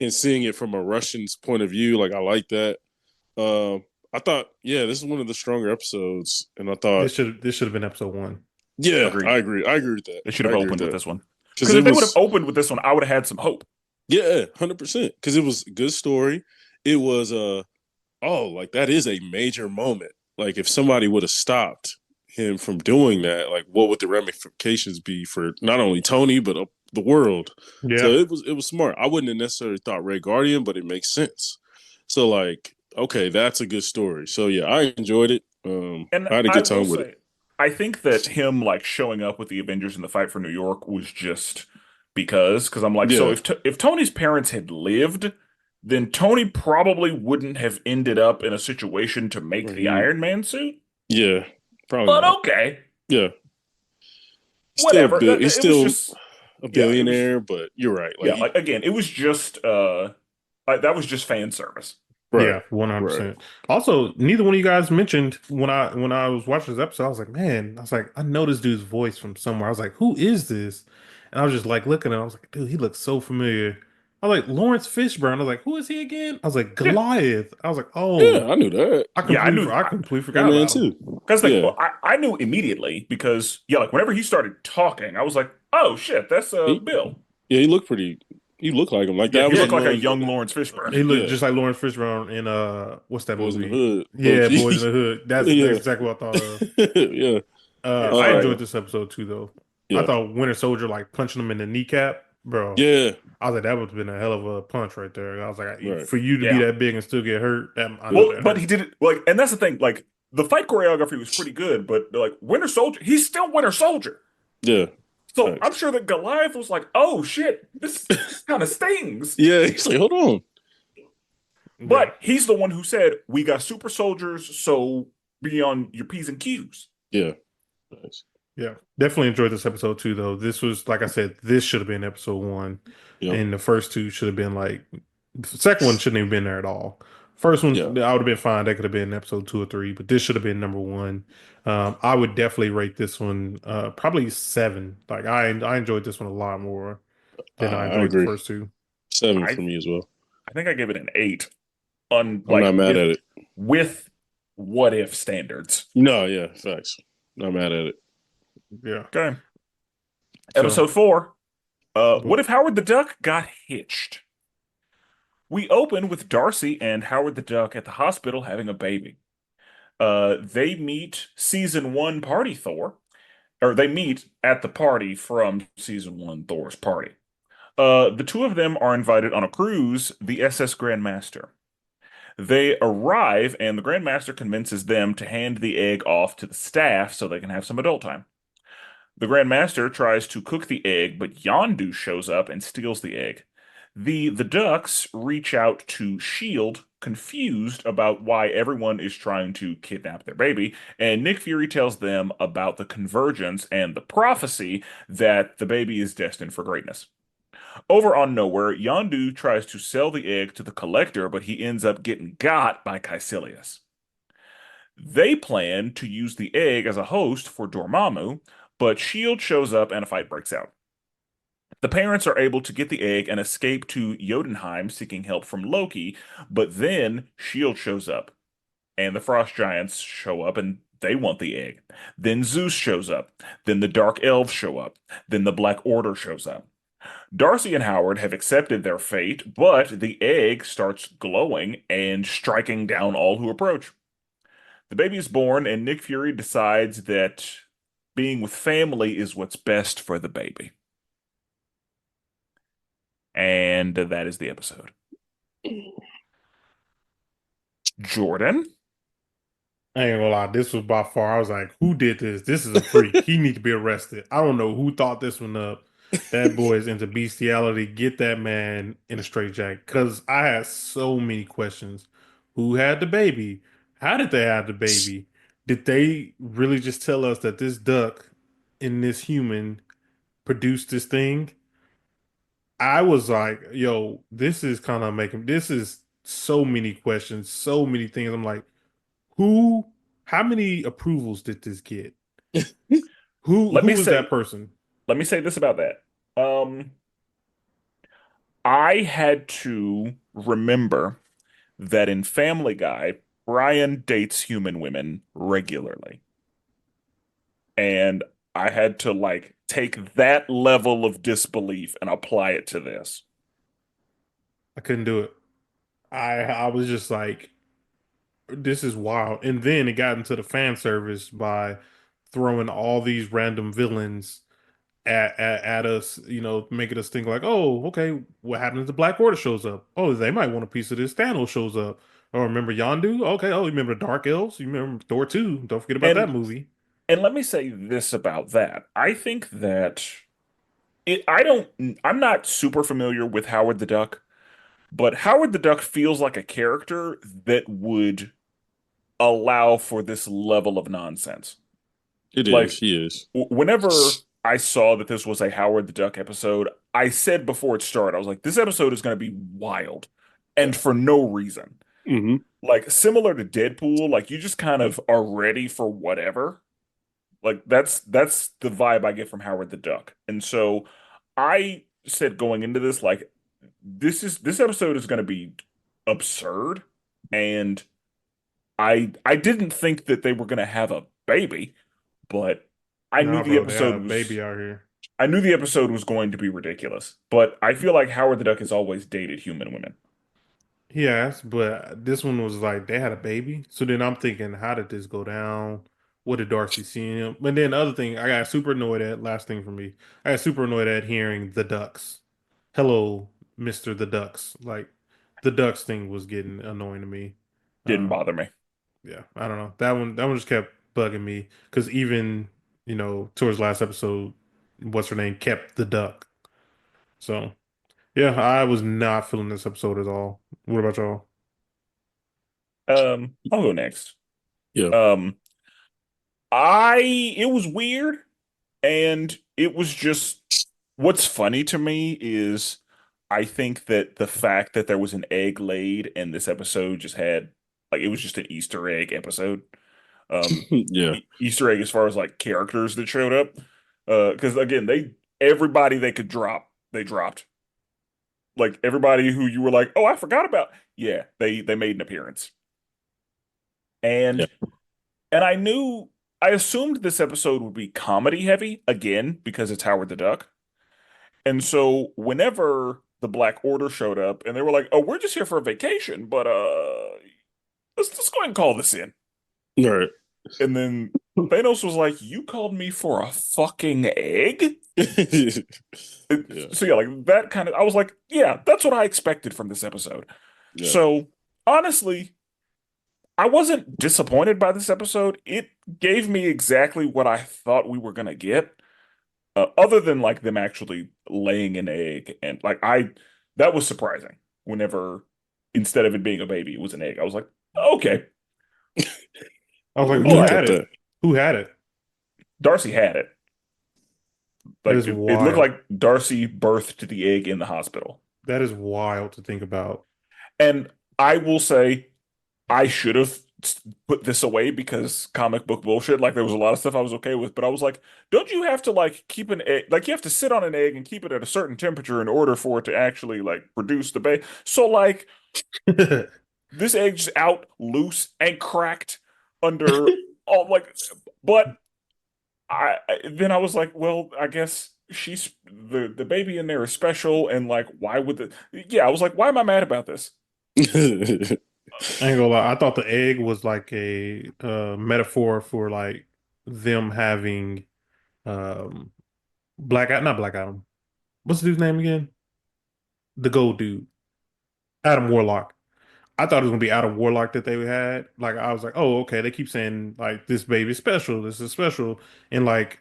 And seeing it from a Russian's point of view, like I like that. I thought, yeah, this is one of the stronger episodes, and I thought, This should have been episode 1. yeah, Agreed. I agree with that. They should have I agree opened with that. this one. Because Because if they would have opened with this one, I would have had some hope. yeah, 100%. Because it was a good story. It was like that is a major moment. Like if somebody would have stopped him from doing that, like what would the ramifications be for not only Tony but the world? Yeah. So it was smart. I wouldn't have necessarily thought Red Guardian, but it makes sense. So like, okay, that's a good story. So yeah, I enjoyed it. And I had a good time will with say, it. I think that him like showing up with the Avengers in the fight for New York was just because I'm like, so Yeah. if Tony's parents had lived, then Tony probably wouldn't have ended up in a situation to make the Mhm. Iron Man suit. Yeah, probably. But not. okay, Yeah, whatever. Still, It he's was still just a yeah, it was- billionaire, but you're right. Like, yeah, like again, it was just like that was just fan service. Right. Yeah, Right. 100%. Also, neither one of you guys mentioned when I was watching this episode, I was like, man, I was like, I know this dude's voice from somewhere. I was like, who is this? And I was just like looking at him, I was like, dude, he looks so familiar. I was like, Lawrence Fishburne. I was like, who is he again? I was like, Yeah, Goliath. I was like, Yeah, oh, I knew that. yeah, I knew. I completely That forgot man about him. too. Because like Yeah. I knew immediately because yeah, like whenever he started talking, I was like, oh shit, that's He, Bill. yeah, he looked pretty. He looked like him. Like Yeah, that he was looked like like a one. young Lawrence Fishburne. He looked Yeah, just like Lawrence Fishburne in what's that Boys in the movie? Hood. Yeah, Boys in OG. the Hood. That's Yeah, exactly what I thought of. yeah, Yeah, I uh, enjoyed this episode too, though. I yeah, thought Winter Soldier like punching him in the kneecap, bro. yeah. I was like, that would have been a hell of a punch right there. I was like, Right. for you to be yeah. that big and still get hurt, I know Yeah, Well, that but he hurt. did it like, and that's the thing. Like the fight choreography was pretty good, but like Winter Soldier, he's still Winter Soldier. yeah. So I'm Facts. sure that Goliath was like, oh shit, this kind of stings. Yeah, he's like, hold on. Yeah, But he's the one who said, we got super soldiers, so be on your P's and Q's. Yeah. Nice. yeah. Definitely enjoyed this episode too, though. This was, like I said, this should have been episode one, Yep. and the first two should have been like, the second one shouldn't even been there at all. First one, Yeah. I would have been fine. That could have been episode 2 or 3, but this should have been number one. I would definitely rate this one probably 7. Like I enjoyed this one a lot more than I I enjoyed the agree. first two. 7 I for me as well. I think I gave it an 8 on I'm like not mad at it. with what if standards. No, yeah, facts. Not mad at it. Yeah. Okay. So, Episode 4. What if Howard the Duck got hitched? We open with Darcy and Howard the Duck at the hospital having a baby. They meet season 1 party Thor, or they meet at the party from season 1 Thor's party. The two of them are invited on a cruise, the SS Grandmaster. They arrive, and the Grandmaster convinces them to hand the egg off to the staff so they can have some adult time. The Grandmaster tries to cook the egg, but Yondu shows up and steals the egg. The Ducks reach out to Shield, confused about why everyone is trying to kidnap their baby, and Nick Fury tells them about the convergence and the prophecy that the baby is destined for greatness. Over on Nowhere, Yondu tries to sell the egg to the Collector, but he ends up getting got by Caecilius. They plan to use the egg as a host for Dormammu, but S.H.I.E.L.D. shows up and a fight breaks out. The parents are able to get the egg and escape to Jotunheim seeking help from Loki, but then S.H.I.E.L.D. shows up, and the Frost Giants show up and they want the egg. Then Zeus shows up, then the Dark Elves show up, then the Black Order shows up. Darcy and Howard have accepted their fate, but the egg starts glowing and striking down all who approach. The baby is born, and Nick Fury decides that being with family is what's best for the baby. And that is the episode. Jordan? I ain't gonna lie, this was by far. I was like, who did this? This is a freak. He needs to be arrested. I don't know who thought this one up. That boy is into bestiality. Get that man in a straitjacket. Because I had so many questions. Who had the baby? How did they have the baby? Did they really just tell us that this duck and this human produced this thing? I was like, yo, this is kind of making this is so many questions, so many things. I'm like, who, how many approvals did this get? Who Let me who was say that person? let me say this about that. I had to remember that in Family Guy, Brian dates human women regularly. And I had to like take that level of disbelief and apply it to this. I couldn't do it. I was just like, this is wild. And then it got into the fan service by throwing all these random villains at us, making us think like, oh, okay, what happens if the Black Order shows up? Oh, they might want a piece of this. Thanos shows up. Oh, remember Yondu? Okay. Oh, you remember Dark Elves? You remember Thor 2? Don't forget about that And movie. and let me say this about that. I think that I'm not super familiar with Howard the Duck, but Howard the Duck feels like a character that would allow for this level of nonsense. It Like is. He is. whenever I saw that this was a Howard the Duck episode, I said before it started, I was like, this episode is going to be wild Yeah. and for no reason. Hmm. Like similar to Deadpool, like you just kind of are ready for whatever. Like that's the vibe I get from Howard the Duck. And so I said going into this, like this episode is going to be absurd, and I didn't think that they were going to have a baby, but I knew Nah, the bro, they had episode a was baby out here. I knew the episode was going to be ridiculous. But I feel like Howard the Duck has always dated human women. He asked, but this one was like they had a baby. So then I'm thinking, how did this go down? What did Darcy see in him? And then the other thing, I got super annoyed at, last thing for me, I got super annoyed at hearing the Ducks. Hello, Mr. The Ducks. Like the Ducks thing was getting annoying to me. Didn't Uh, bother me. yeah, I don't know. That one just kept bugging me because even, towards last episode, what's her name kept the duck. So yeah, I was not feeling this episode at all. What about y'all? I'll go next. Yeah. Um, I it was weird, and it was just what's funny to me is I think that the fact that there was an egg laid and this episode just had like it was just an Easter egg episode. Yeah. Easter egg as far as like characters that showed up. Because again, they everybody they could drop, they dropped. Like everybody who you were like, oh, I forgot about. Yeah, they made an appearance. Yeah. And I assumed this episode would be comedy heavy again because it's Howard the Duck. And so whenever the Black Order showed up and they were like, "Oh, we're just here for a vacation, but let's go ahead and call this in." All right. And then Thanos was like, "You called me for a fucking egg?" Yeah. So yeah, like that kind of I was like, "Yeah, that's what I expected from this episode." Yeah. So honestly, I wasn't disappointed by this episode. It gave me exactly what I thought we were gonna get. Other than like them actually laying an egg and like that was surprising whenever instead of it being a baby, it was an egg. I was like, okay, I was like, I who looked but had at it? that. Who had it? Darcy had it. That Like is it looked wild. like Darcy birthed the egg in the hospital. That is wild to think about. And I will say I should have put this away because comic book bullshit. Like there was a lot of stuff I was okay with, but I was like, don't you have to like keep an egg? Like you have to sit on an egg and keep it at a certain temperature in order for it to actually like produce the baby. So like this egg's out loose and cracked under all like, but then I was like, well, I guess she's the baby in there is special and like why would the yeah I was like why am I mad about this? I ain't gonna lie. I thought the egg was like a metaphor for like them having um not Black Adam. What's the dude's name again? The gold dude. Adam Warlock. I thought it was gonna be Adam Warlock that they had. Like I was like, oh, okay. They keep saying like this baby's special, this is special. And like,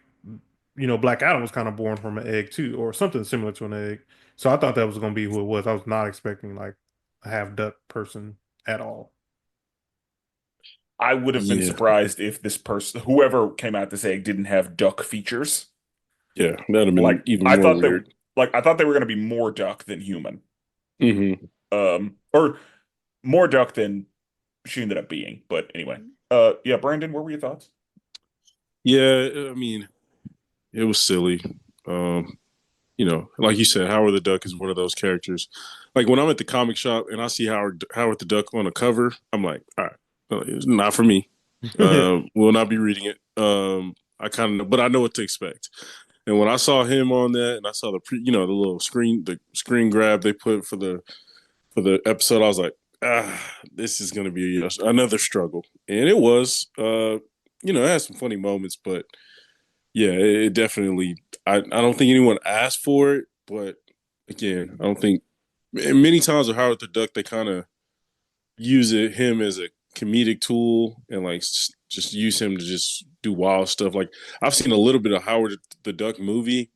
Black Adam was kind of born from an egg too, or something similar to an egg. So I thought that was gonna be who it was. I was not expecting like a half duck person at all. I would have been Yeah. surprised if this person, whoever came out this egg, didn't have duck features. Yeah. That'd have been Like even I more thought they, weird. like I thought they were going to be more duck than human, Hmm. or more duck than she ended up being. But anyway, yeah, Brandon, what were your thoughts? Yeah. I mean, it was silly. Um, like you said, Howard the Duck is one of those characters. Like when I'm at the comic shop and I see Howard the Duck on a cover, I'm like, all right, it's not for me. Will not be reading it. I kind of know, but I know what to expect. And when I saw him on that, and I saw the screen grab they put for the episode, I was like, this is going to be another struggle, and it was. It had some funny moments, but yeah, it definitely. I don't think anyone asked for it, but again, I don't think many times with Howard the Duck they kind of use him as a comedic tool and like just use him to just do wild stuff. Like I've seen a little bit of Howard the Duck movie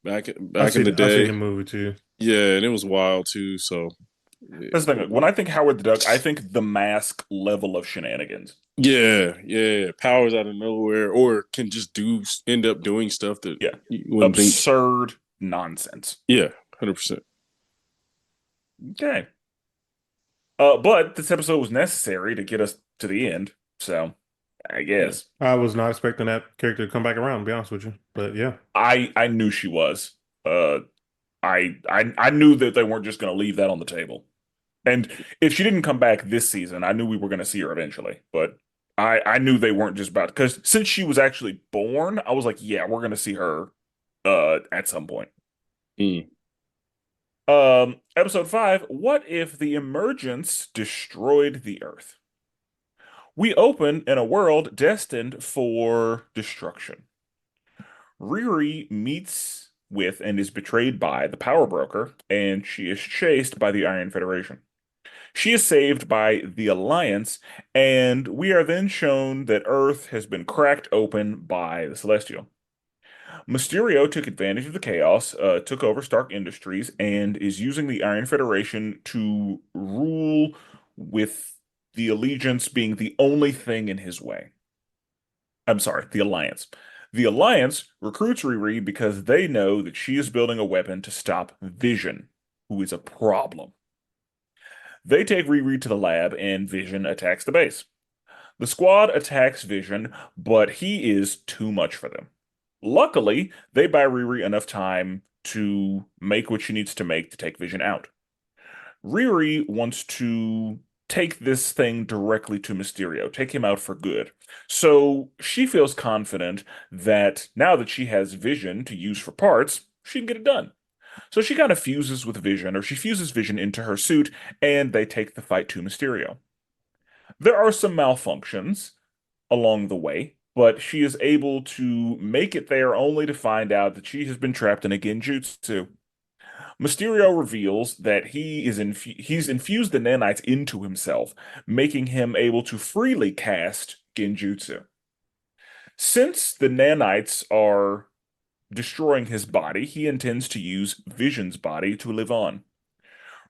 back in the I've seen day. the movie too. Yeah, and it was wild too. So That's the thing. When I think Howard the Duck, I think the mask level of shenanigans. yeah, powers out of nowhere, or can just end up doing stuff that Yeah, you wouldn't think. absurd nonsense. Yeah, 100%. Okay. But this episode was necessary to get us to the end, so I Yeah. guess I was not expecting that character to come back around, to be honest with you. But yeah. I knew she was. Uh, I knew that they weren't just going to leave that on the table. And if she didn't come back this season, I knew we were going to see her eventually. But I knew they weren't just about, because since she was actually born, I was like, yeah, we're going to see her at some point. Mm. Episode 5, what if the emergence destroyed the Earth? We open in a world destined for destruction. Riri meets with and is betrayed by the power broker, and she is chased by the Iron Federation. She is saved by the Alliance, and we are then shown that Earth has been cracked open by the Celestial. Mysterio took advantage of the chaos, took over Stark Industries, and is using the Iron Federation to rule, with the Allegiance being the only thing in his way. I'm sorry, the Alliance. The Alliance recruits Riri because they know that she is building a weapon to stop Vision, who is a problem. They take Riri to the lab, and Vision attacks the base. The squad attacks Vision, but he is too much for them. Luckily, they buy Riri enough time to make what she needs to make to take Vision out. Riri wants to take this thing directly to Mysterio, take him out for good. So she feels confident that now that she has Vision to use for parts, she can get it done. So she kind of fuses with Vision, or she fuses Vision into her suit, and they take the fight to Mysterio. There are some malfunctions along the way, but she is able to make it there only to find out that she has been trapped in a genjutsu. Mysterio reveals that he's infused the nanites into himself, making him able to freely cast genjutsu. Since the nanites are destroying his body, he intends to use Vision's body to live on.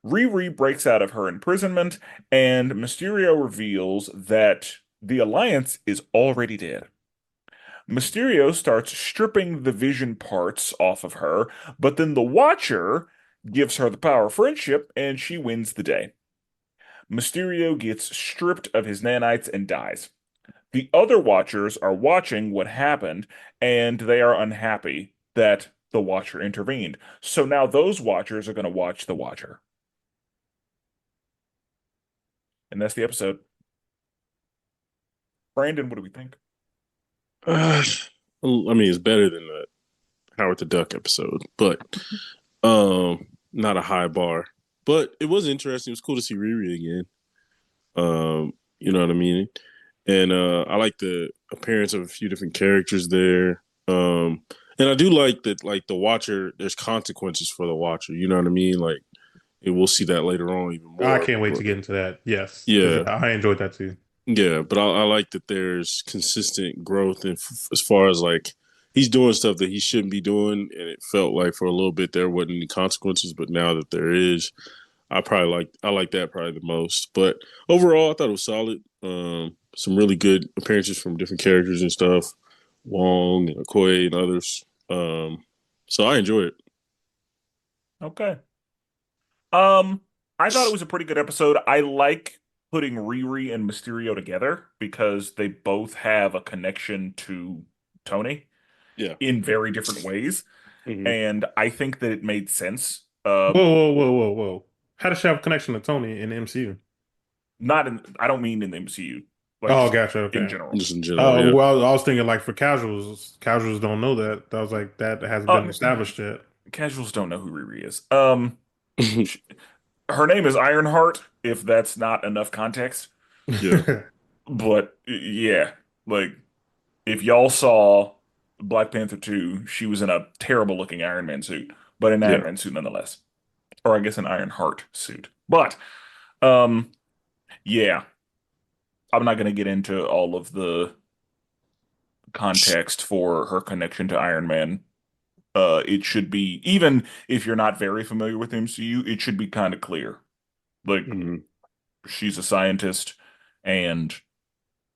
Riri breaks out of her imprisonment, and Mysterio reveals that the Alliance is already dead. Mysterio starts stripping the Vision parts off of her, but then the Watcher gives her the power of friendship, and she wins the day. Mysterio gets stripped of his nanites and dies. The other Watchers are watching what happened, and they are unhappy that the Watcher intervened. So now those Watchers are going to watch the Watcher. And that's the episode. Brandon, what do we think? I mean, it's better than the Howard the Duck episode, but not a high bar. But it was interesting. It was cool to see Riri again. You know what I mean? And I like the appearance of a few different characters there. And I do like that, like the Watcher, there's consequences for the Watcher. You know what I mean? Like, and we'll see that later on even more. I can't wait to get into that. Yes. Yeah. I enjoyed that too. Yeah, but I like that there's consistent growth, and as far as like he's doing stuff that he shouldn't be doing, and it felt like for a little bit there wasn't any consequences, but now that there is, I like that probably the most. But overall, I thought it was solid. Some really good appearances from different characters and stuff, Wong and Okoye and others. So I enjoyed it. Okay. I thought it was a pretty good episode. I like putting Riri and Mysterio together because they both have a connection to Tony Yeah. in very different ways. Mhm. And I think that it made sense. Whoa. How does she have a connection to Tony in the MCU? I don't mean in the MCU, like Oh, just gotcha. Okay. in general. Just in general, yeah. Well, I was thinking like for casuals. Casuals don't know that. I was like, that hasn't been established yet. Casuals don't know who Riri is. Her name is Ironheart, if that's not enough context. Yeah. But yeah, like if y'all saw Black Panther 2, she was in a terrible looking Iron Man suit, but an Iron Yeah. Man suit nonetheless. Or I guess an Iron Heart suit. But um yeah, I'm not gonna get into all of the context for her connection to Iron Man. It should be, even if you're not very familiar with MCU, it should be kind of clear. Like Mhm. she's a scientist, and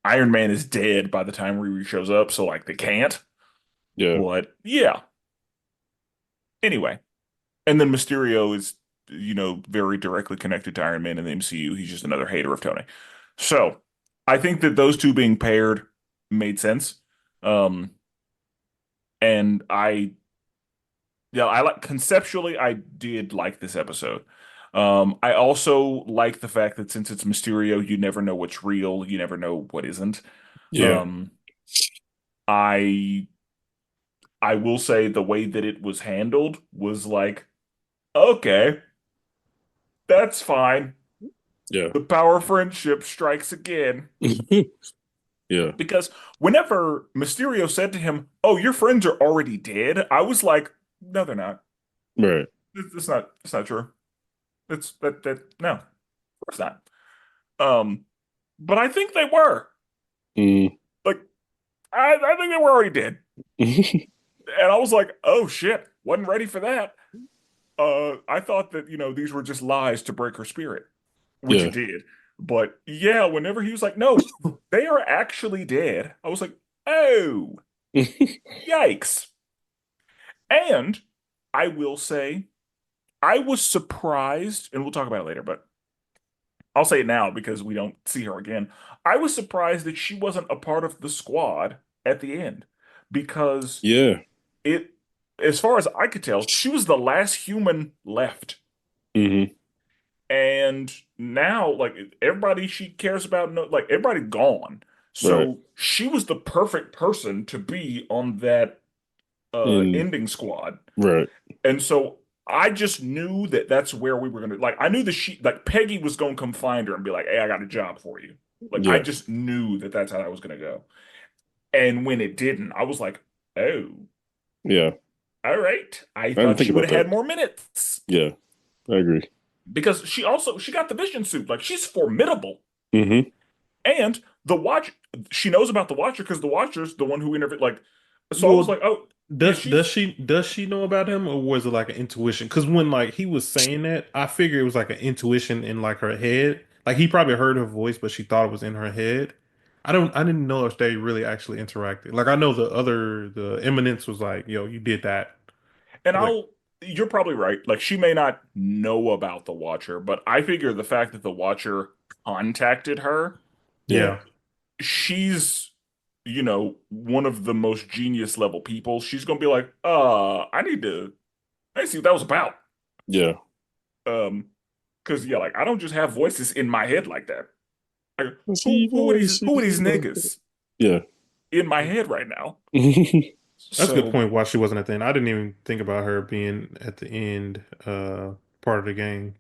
Iron Man is dead by the time Riri shows up, so like they can't. Yeah. But yeah. Anyway, and then Mysterio is very directly connected to Iron Man in the MCU. He's just another hater of Tony. So I think that those two being paired made sense. Um, and I like conceptually, I did like this episode. I also like the fact that since it's Mysterio, you never know what's real, you never know what isn't. Yeah. Um, I I will say the way that it was handled was like, okay, that's fine. Yeah. The power of friendship strikes again. Yeah. Because whenever Mysterio said to him, "Oh, your friends are already dead," I was like, "No, they're not. Right. It's not true. It's that no, of course not." But I think they were. Mm. Like, I think they were already dead. And I was like, "Oh shit, wasn't ready for that." I thought that, these were just lies to break her spirit, which Yeah. it did. But yeah, whenever he was like, "No, they are actually dead," I was like, "Oh, yikes." And I will say, I was surprised, and we'll talk about it later, but I'll say it now because we don't see her again. I was surprised that she wasn't a part of the squad at the end because Yeah. it, as far as I could tell, she was the last human left. Hmm. And now, like, everybody she cares about, no, like, everybody gone. Right. So she was the perfect person to be on that And ending squad. right. And so I just knew that that's where we were going to, like, I knew that like, Peggy was going to come find her and be like, "Hey, I got a job for you." Like, I Yeah. just knew that that's how that was going to go. And when it didn't, I was like, "Oh, Yeah. all right." I I didn't thought think she would about have had that. more minutes Yeah. I agree. because she got the vision suit. Like, she's formidable. Hmm. And she knows about the Watcher because the Watcher's the one who interviewed. Like, so I was Well, like, "Oh, yeah, does she know about him, or was it like an intuition? Because when like he was saying that, I figured it was like an intuition in like her head. Like he probably heard her voice, but she thought it was in her head. I didn't know if they really actually interacted. Like I know the Eminence was like, "Yo, you did that." And Like, you're probably right. Like, she may not know about the Watcher, but I figure the fact that the Watcher contacted her, Yeah. yeah, she's, one of the most genius level people. She's gonna be like, I need to see what that was about. Yeah. Um, because yeah, like, I don't just have voices in my head like that. Like, I who see who are these who are these voices. niggas Yeah. in my head right now? that's a good So point. Why she wasn't at the end? I didn't even think about her being at the end, part of the game.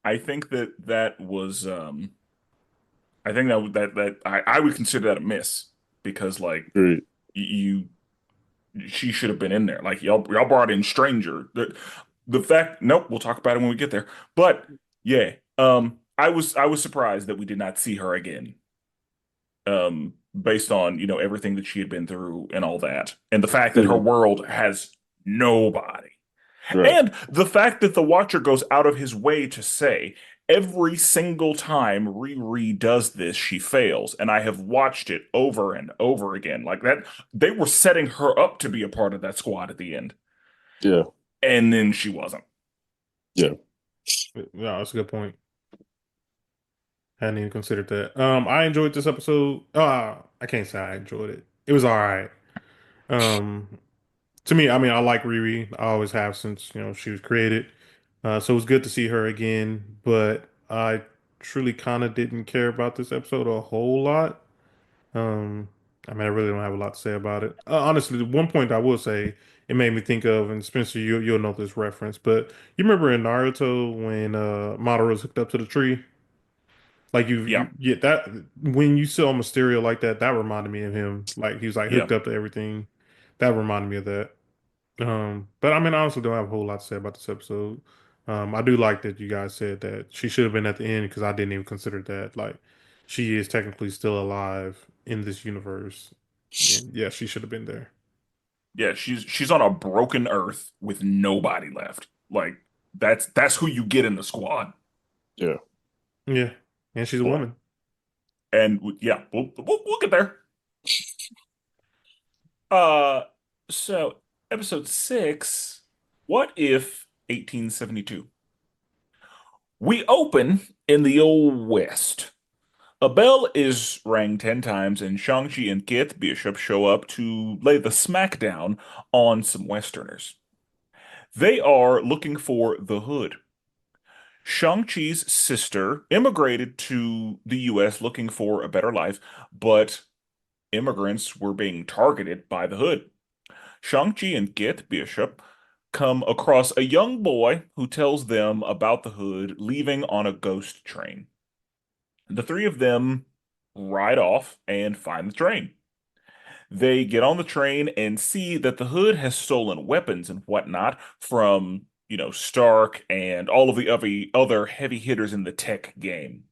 I think that was I think I would consider that a miss because, like, Great. you she should have been in there. Like, y'all brought in Stranger. The fact, nope, we'll talk about it when we get there. But yeah, I was surprised that we did not see her again. Based on, everything that she had been through and all that. And the fact that her Mhm. world has nobody. Right. And the fact that the Watcher goes out of his way to say, every single time Riri does this, she fails. And I have watched it over and over again. Like that, they were setting her up to be a part of that squad at the end. Yeah. And then she wasn't. Yeah. No, that's a good point. Hadn't even considered that. I enjoyed this episode. I can't say I enjoyed it. It was all right. Um, to me, I mean, I like Riri. I always have since she was created. So it was good to see her again. But I truly kind of didn't care about this episode a whole lot. Um, I mean, I really don't have a lot to say about it. Honestly, the one point I will say it made me think of, and Spencer, you'll know this reference, but you remember in Naruto when Madara's hooked up to the tree? Like Yeah, you get that when you saw Mysterio like that, that reminded me of him. Like he was like yeah, hooked up to everything. That reminded me of that. But I mean, I honestly don't have a whole lot to say about this episode. I do like that you guys said that she should have been at the end because I didn't even consider that. Like, she is technically still alive in this universe, and yeah, she should have been there. yeah. She's on a broken Earth with nobody left. Like, that's who you get in the squad. Yeah. Yeah, and she's a But woman. and yeah, we'll get there. Uh, so episode 6, what if 1872? We open in the Old West. A bell is rang 10 times, and Shang-Chi and Kit Bishop show up to lay the smackdown on some Westerners. They are looking for the Hood. Shang-Chi's sister immigrated to the US looking for a better life, but immigrants were being targeted by the Hood. Shang-Chi and Kit Bishop come across a young boy who tells them about the Hood leaving on a ghost train. The three of them ride off and find the train. They get on the train and see that the Hood has stolen weapons and whatnot from, Stark and all of the other heavy hitters in the tech game.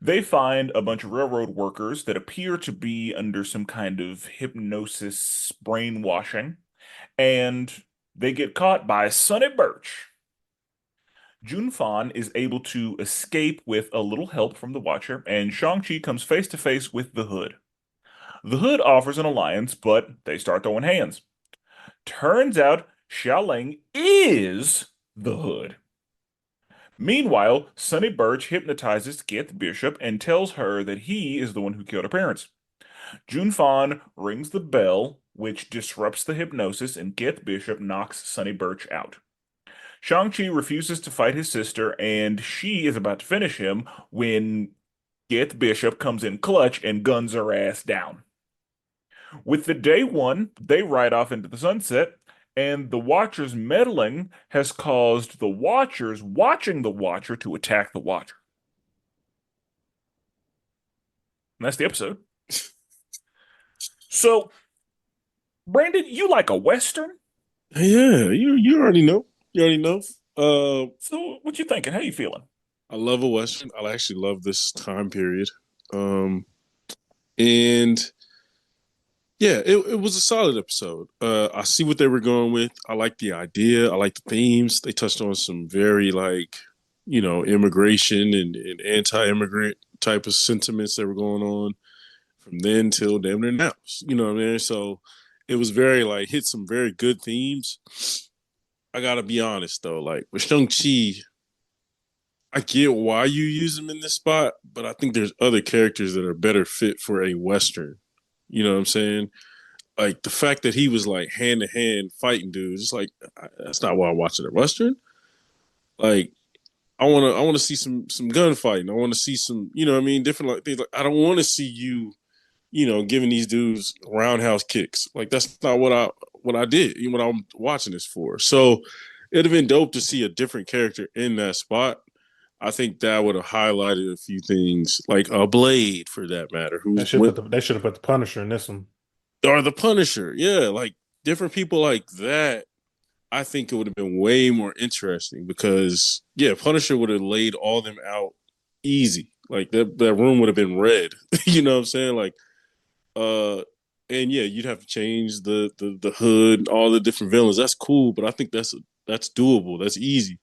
They find a bunch of railroad workers that appear to be under some kind of hypnosis brainwashing, and they get caught by Sonny Birch. Junfan is able to escape with a little help from the Watcher, and Shang-Chi comes face to face with the Hood. The Hood offers an alliance, but they start throwing hands. Turns out Xiaoling is the Hood. Meanwhile, Sonny Birch hypnotizes Kit Bishop and tells her that he is the one who killed her parents. Junfan rings the bell, which disrupts the hypnosis, and Kit Bishop knocks Sonny Birch out. Shang-Chi refuses to fight his sister, and she is about to finish him when Kit Bishop comes in clutch and guns her ass down. With the day one, they ride off into the sunset, and the Watcher's meddling has caused the Watchers watching the Watcher to attack the Watcher. And that's the episode. So, Brandon, you like a Western? Yeah, you already know. You already know. So, what you thinking? How you feeling? I love a Western. I actually love this time period. And yeah, it was a solid episode. I see what they were going with. I like the idea. I like the themes. They touched on some very immigration and anti-immigrant type of sentiments that were going on from then till damn near now. You know what I mean? So it was very hit some very good themes. I gotta be honest though, with Shang-Chi, I get why you use him in this spot, but I think there's other characters that are better fit for a Western. You know what I'm saying? Like the fact that he was hand to hand fighting dudes, it's that's not why I'm watching a Western. Like I wanna see some gunfighting. I wanna see some, different things. I don't wanna see you, giving these dudes roundhouse kicks. That's not what I did, what I'm watching this for. So it'd have been dope to see a different character in that spot. I think that would have highlighted a few things, like a Blade for that matter, They should put the Punisher in this one. or the Punisher. Yeah, different people like that. I think it would have been way more interesting because Punisher would have laid all them out easy. That room would have been red. You know what I'm saying? And you'd have to change the hood, all the different villains. That's cool, but I think that's doable. That's easy.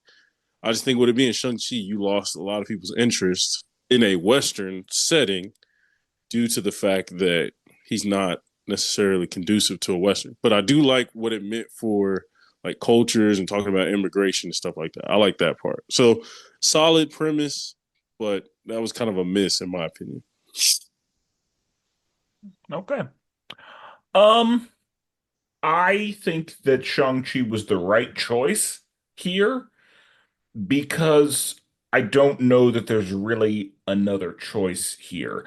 I just think with it being Shang-Chi, you lost a lot of people's interest in a Western setting due to the fact that he's not necessarily conducive to a Western. But I do like what it meant for cultures and talking about immigration and stuff like that. I like that part. So solid premise, but that was kind of a miss in my opinion. Okay. I think that Shang-Chi was the right choice here because I don't know that there's really another choice here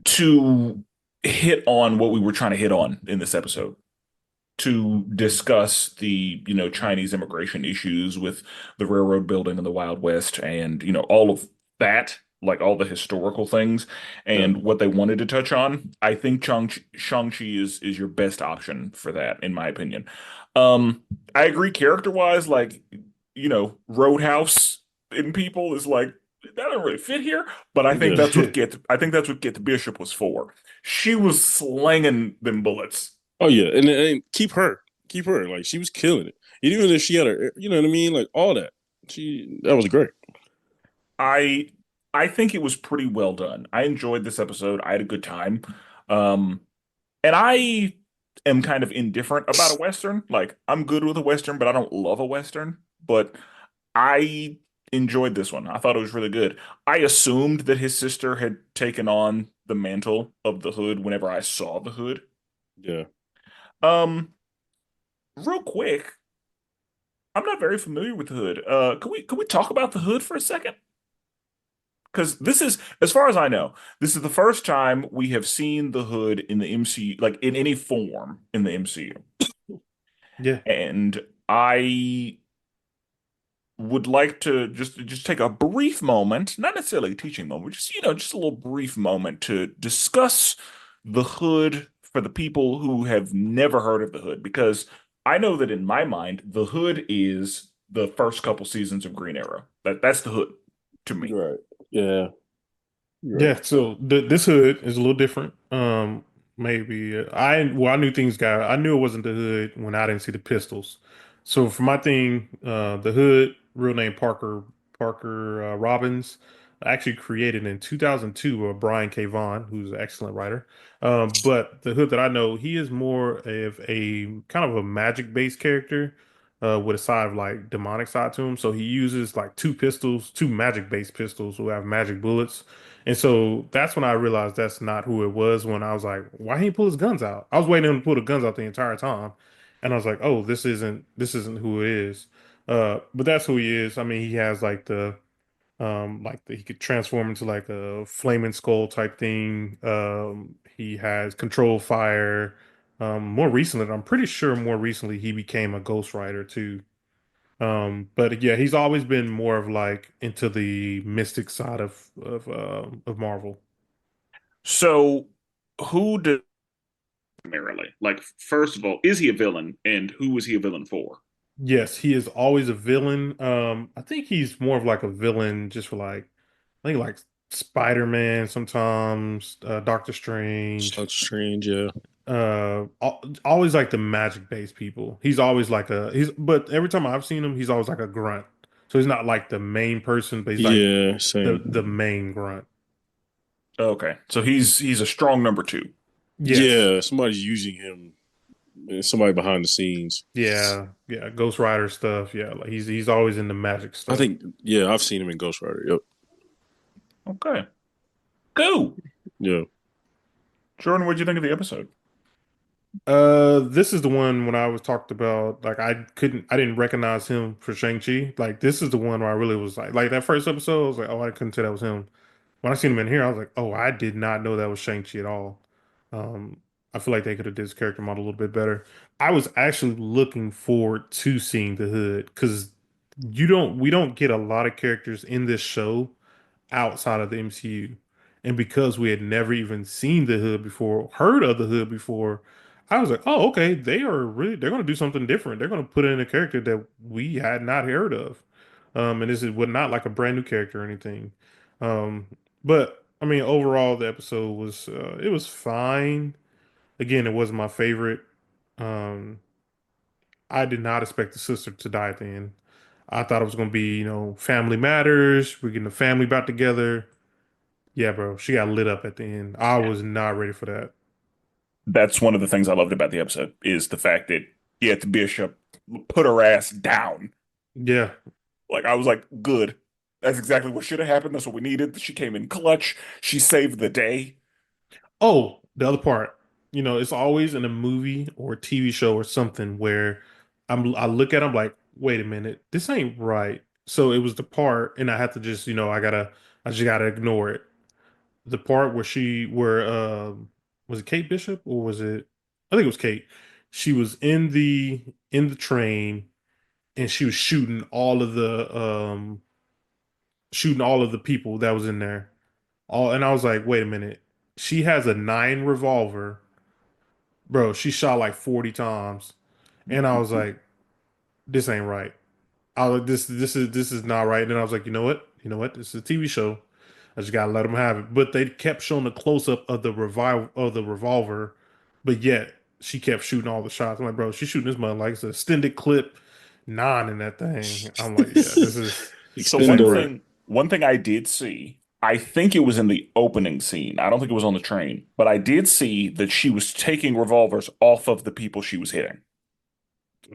to hit on what we were trying to hit on in this episode, to discuss the, Chinese immigration issues with the railroad building in the Wild West and, all of that, all the historical things and what they wanted to touch on. I think Shang-Chi is your best option for that, in my opinion. I agree character-wise, Roadhouse in people is that doesn't really fit here, but I think that's what Get Bishop was for. She was slinging them bullets. Oh yeah, and keep her. She was killing it. Even if she had her, you know what I mean, all that. That was great. I think it was pretty well done. I enjoyed this episode. I had a good time. And I am kind of indifferent about a Western. I'm good with a Western, but I don't love a Western. But I enjoyed this one. I thought it was really good. I assumed that his sister had taken on the mantle of the Hood whenever I saw the Hood. Yeah. Um, real quick, I'm not very familiar with the Hood. Can we talk about the Hood for a second? Because this is, as far as I know, this is the first time we have seen the Hood in the MCU, like in any form in the MCU. Yeah. And I would like to just take a brief moment, not necessarily a teaching moment, just just a little brief moment to discuss the Hood for the people who have never heard of the Hood, because I know that in my mind, the Hood is the first couple seasons of Green Arrow. That's the Hood to me. You're right. Yeah. You're right. Yeah, so this hood is a little different. Maybe I knew things got I knew it wasn't the hood when I didn't see the pistols. So for my thing, the hood, real name Parker Robbins, actually created in 2002 by Brian K. Vaughan, who's an excellent writer. But the hood that I know, he is more of a kind of a magic based character. With a side of like demonic side to him. So he uses like two pistols, two magic based pistols who have magic bullets. And so that's when I realized that's not who it was. When I was like, why he pull his guns out? I was waiting him to pull the guns out the entire time, and I was like, oh, this isn't who it is. But that's who he is. I mean, he has he could transform into like a flaming skull type thing. He has control fire. More recently, I'm pretty sure more recently he became a ghost rider too. But yeah, he's always been more of like into the mystic side of Marvel. So, who does primarily? Like, first of all, is he a villain, and who is he a villain for? Yes, he is always a villain. I think he's more of like a villain just for like I think like Spider-Man sometimes, Doctor Strange. Such strange. Yeah. Always like the magic-based people. He's always like but every time I've seen him, he's always like a grunt. So he's not like the main person, but he's like Yeah. the Same. main grunt. Okay, so he's a strong number two. Yes. Yeah. Somebody's using him. Somebody behind the scenes. Yeah, yeah, Ghost Rider stuff. Yeah, like he's always in the magic I stuff. think. Yeah. I've seen him in Ghost Rider. Yep. Okay, cool. Yeah. Jordan, what did you think of the episode? This is the one when I was talked about. Like I didn't recognize him for Shang-Chi. Like this is the one where I really was like that first episode. I was like, oh, I couldn't tell that was him. When I seen him in here, I was like, oh, I did not know that was Shang-Chi at all. Um, I feel like they could have did his character model a little bit better. I was actually looking forward to seeing the hood because we don't get a lot of characters in this show outside of the MCU. And because we had never even seen the hood before, heard of the hood before, I was like, oh, okay, they're gonna do something different. They're gonna put in a character that we had not heard of. And this is what not like a brand new character or anything. Um, but I mean, overall the episode was it was fine. Again, it wasn't my favorite. Um, I did not expect the sister to die at the end. I thought it was gonna be, family matters. We're getting the family back together. Yeah, bro. She got lit up at the end. I was not ready for that. That's one of the things I loved about the episode is the fact that the Bishop put her ass down. Yeah. Like I was like, good. That's exactly what should have happened. That's what we needed. She came in clutch. She saved the day. Oh, the other part. It's always in a movie or a TV show or something where I look at them like, wait a minute, this ain't right. So it was the part, and I had to just, I just gotta ignore it. The part where was it Kate Bishop or was it? I think it was Kate. She was in the train and she was shooting all of the people that was in there. And I was like, wait a minute. She has a 9 revolver. Bro, she shot like 40 times. And I was like, this ain't right. I was like, this is not right. And then I was like, you know what? You know what? This is a TV show. I just gotta let them have it. But they kept showing a close up of the revolver, but yet she kept shooting all the shots. I'm like, bro, she's shooting this mother like it's an extended clip, 9 in that thing. I'm like, yeah, this is So this ain't Extendo. right. one thing I did see, I think it was in the opening scene. I don't think it was on the train, but I did see that she was taking revolvers off of the people she was hitting.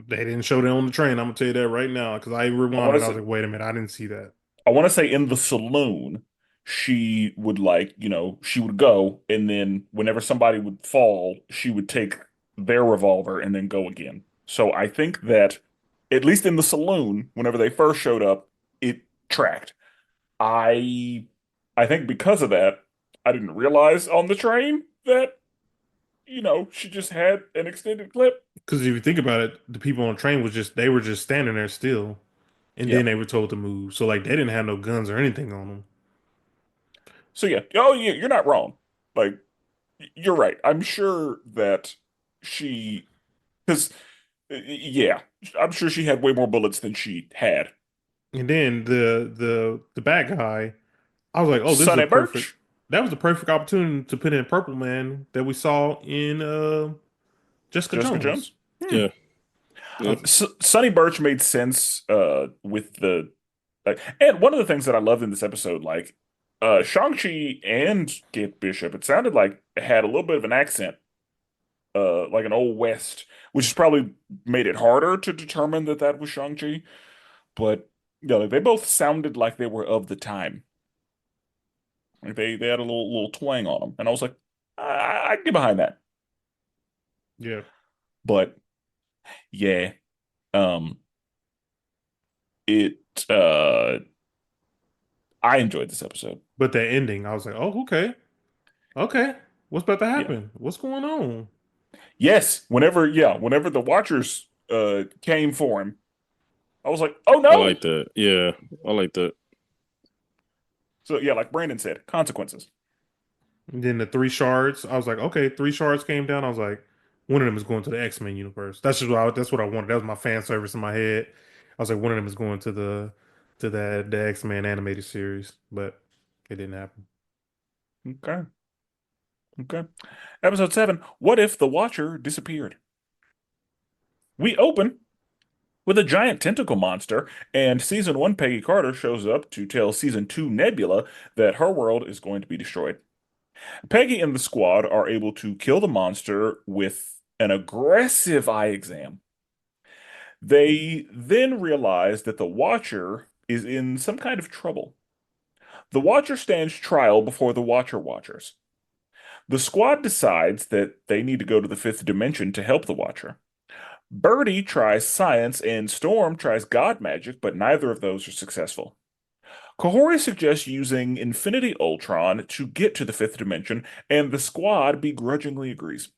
They didn't show that on the train. I'm gonna tell you that right now because I I want rewinded. to I was say like, wait a minute, I didn't see that. I want to say in the saloon, she would like, she would go, and then whenever somebody would fall, she would take their revolver and then go again. So I think that at least in the saloon, whenever they first showed up, it tracked. I I think because of that, I didn't realize on the train that, she just had an extended clip. Because if you think about it, the people on the train they were just standing there still, and Yeah. then they were told to move. So like they didn't have no guns or anything on them. So yeah. Oh yeah, you're not wrong. Like you're right. I'm sure that she because yeah, I'm sure she had way more bullets than she had. And then the bad guy, I was like, oh, this is a Sonny perfect. Birch, That was the perfect opportunity to put in Purple Man that we saw in Jessica Jessica Jones. Jones. Hmm. Yeah. Yeah. Sonny Birch made sense with the and one of the things that I loved in this episode, like Shang-Chi and Kate Bishop, it sounded like it had a little bit of an accent, like an old West, which has probably made it harder to determine that that was Shang-Chi. But they both sounded like they were of the time. Like they had a little twang on them, and I was like, I can get behind that. Yeah. But yeah, um, it uh, I enjoyed this episode. But the ending, I was like, oh, okay. Okay. What's about to Yeah. happen? What's going on? Yes, whenever the Watchers came for him, I was like, oh I no. like that. Yeah. I like that. So yeah, like Brandon said, consequences. And then the three shards, I was like, okay, three shards came down. I was like, one of them is going to the X-Men universe. That's what I wanted. That was my fan service in my head. I was like, one of them is going to the X-Men animated series, but it didn't happen. Okay. Okay. Episode 7, what if the Watcher disappeared? We open with a giant tentacle monster, and season 1 Peggy Carter shows up to tell season 2 Nebula that her world is going to be destroyed. Peggy and the squad are able to kill the monster with an aggressive eye exam. They then realize that the Watcher is in some kind of trouble. The Watcher stands trial before the Watcher Watchers. The squad decides that they need to go to the fifth dimension to help the Watcher. Birdie tries science and Storm tries god magic, but neither of those are successful. Kahori suggests using Infinity Ultron to get to the fifth dimension, and the squad begrudgingly agrees.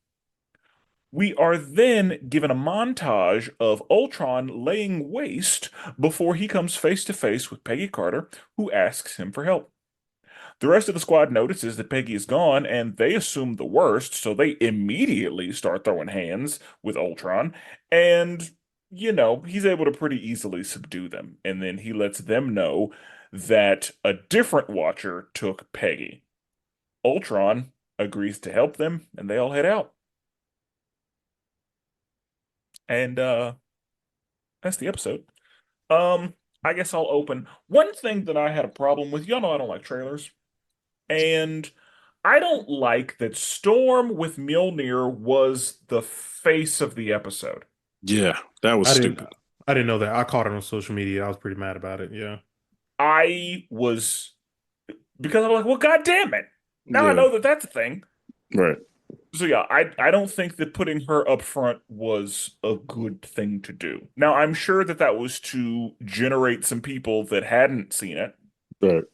We are then given a montage of Ultron laying waste before he comes face to face with Peggy Carter, who asks him for help. The rest of the squad notices that Peggy is gone, and they assume the worst, so they immediately start throwing hands with Ultron, and, he's able to pretty easily subdue them. And then he lets them know that a different Watcher took Peggy. Ultron agrees to help them, and they all head out. And that's the episode. Um, I guess I'll open. One thing that I had a problem with, y'all know I don't like trailers. And I don't like that Storm with Mjolnir was the face of the episode. Yeah. That was I didn't stupid. I didn't know that. I caught it on social media. I was pretty mad about it. Yeah. I was because I was like, well, God damn it. Now I Yeah. know that that's a thing. Right. So yeah, I don't think that putting her up front was a good thing to do. Now I'm sure that that was to generate some people that hadn't seen it, Right.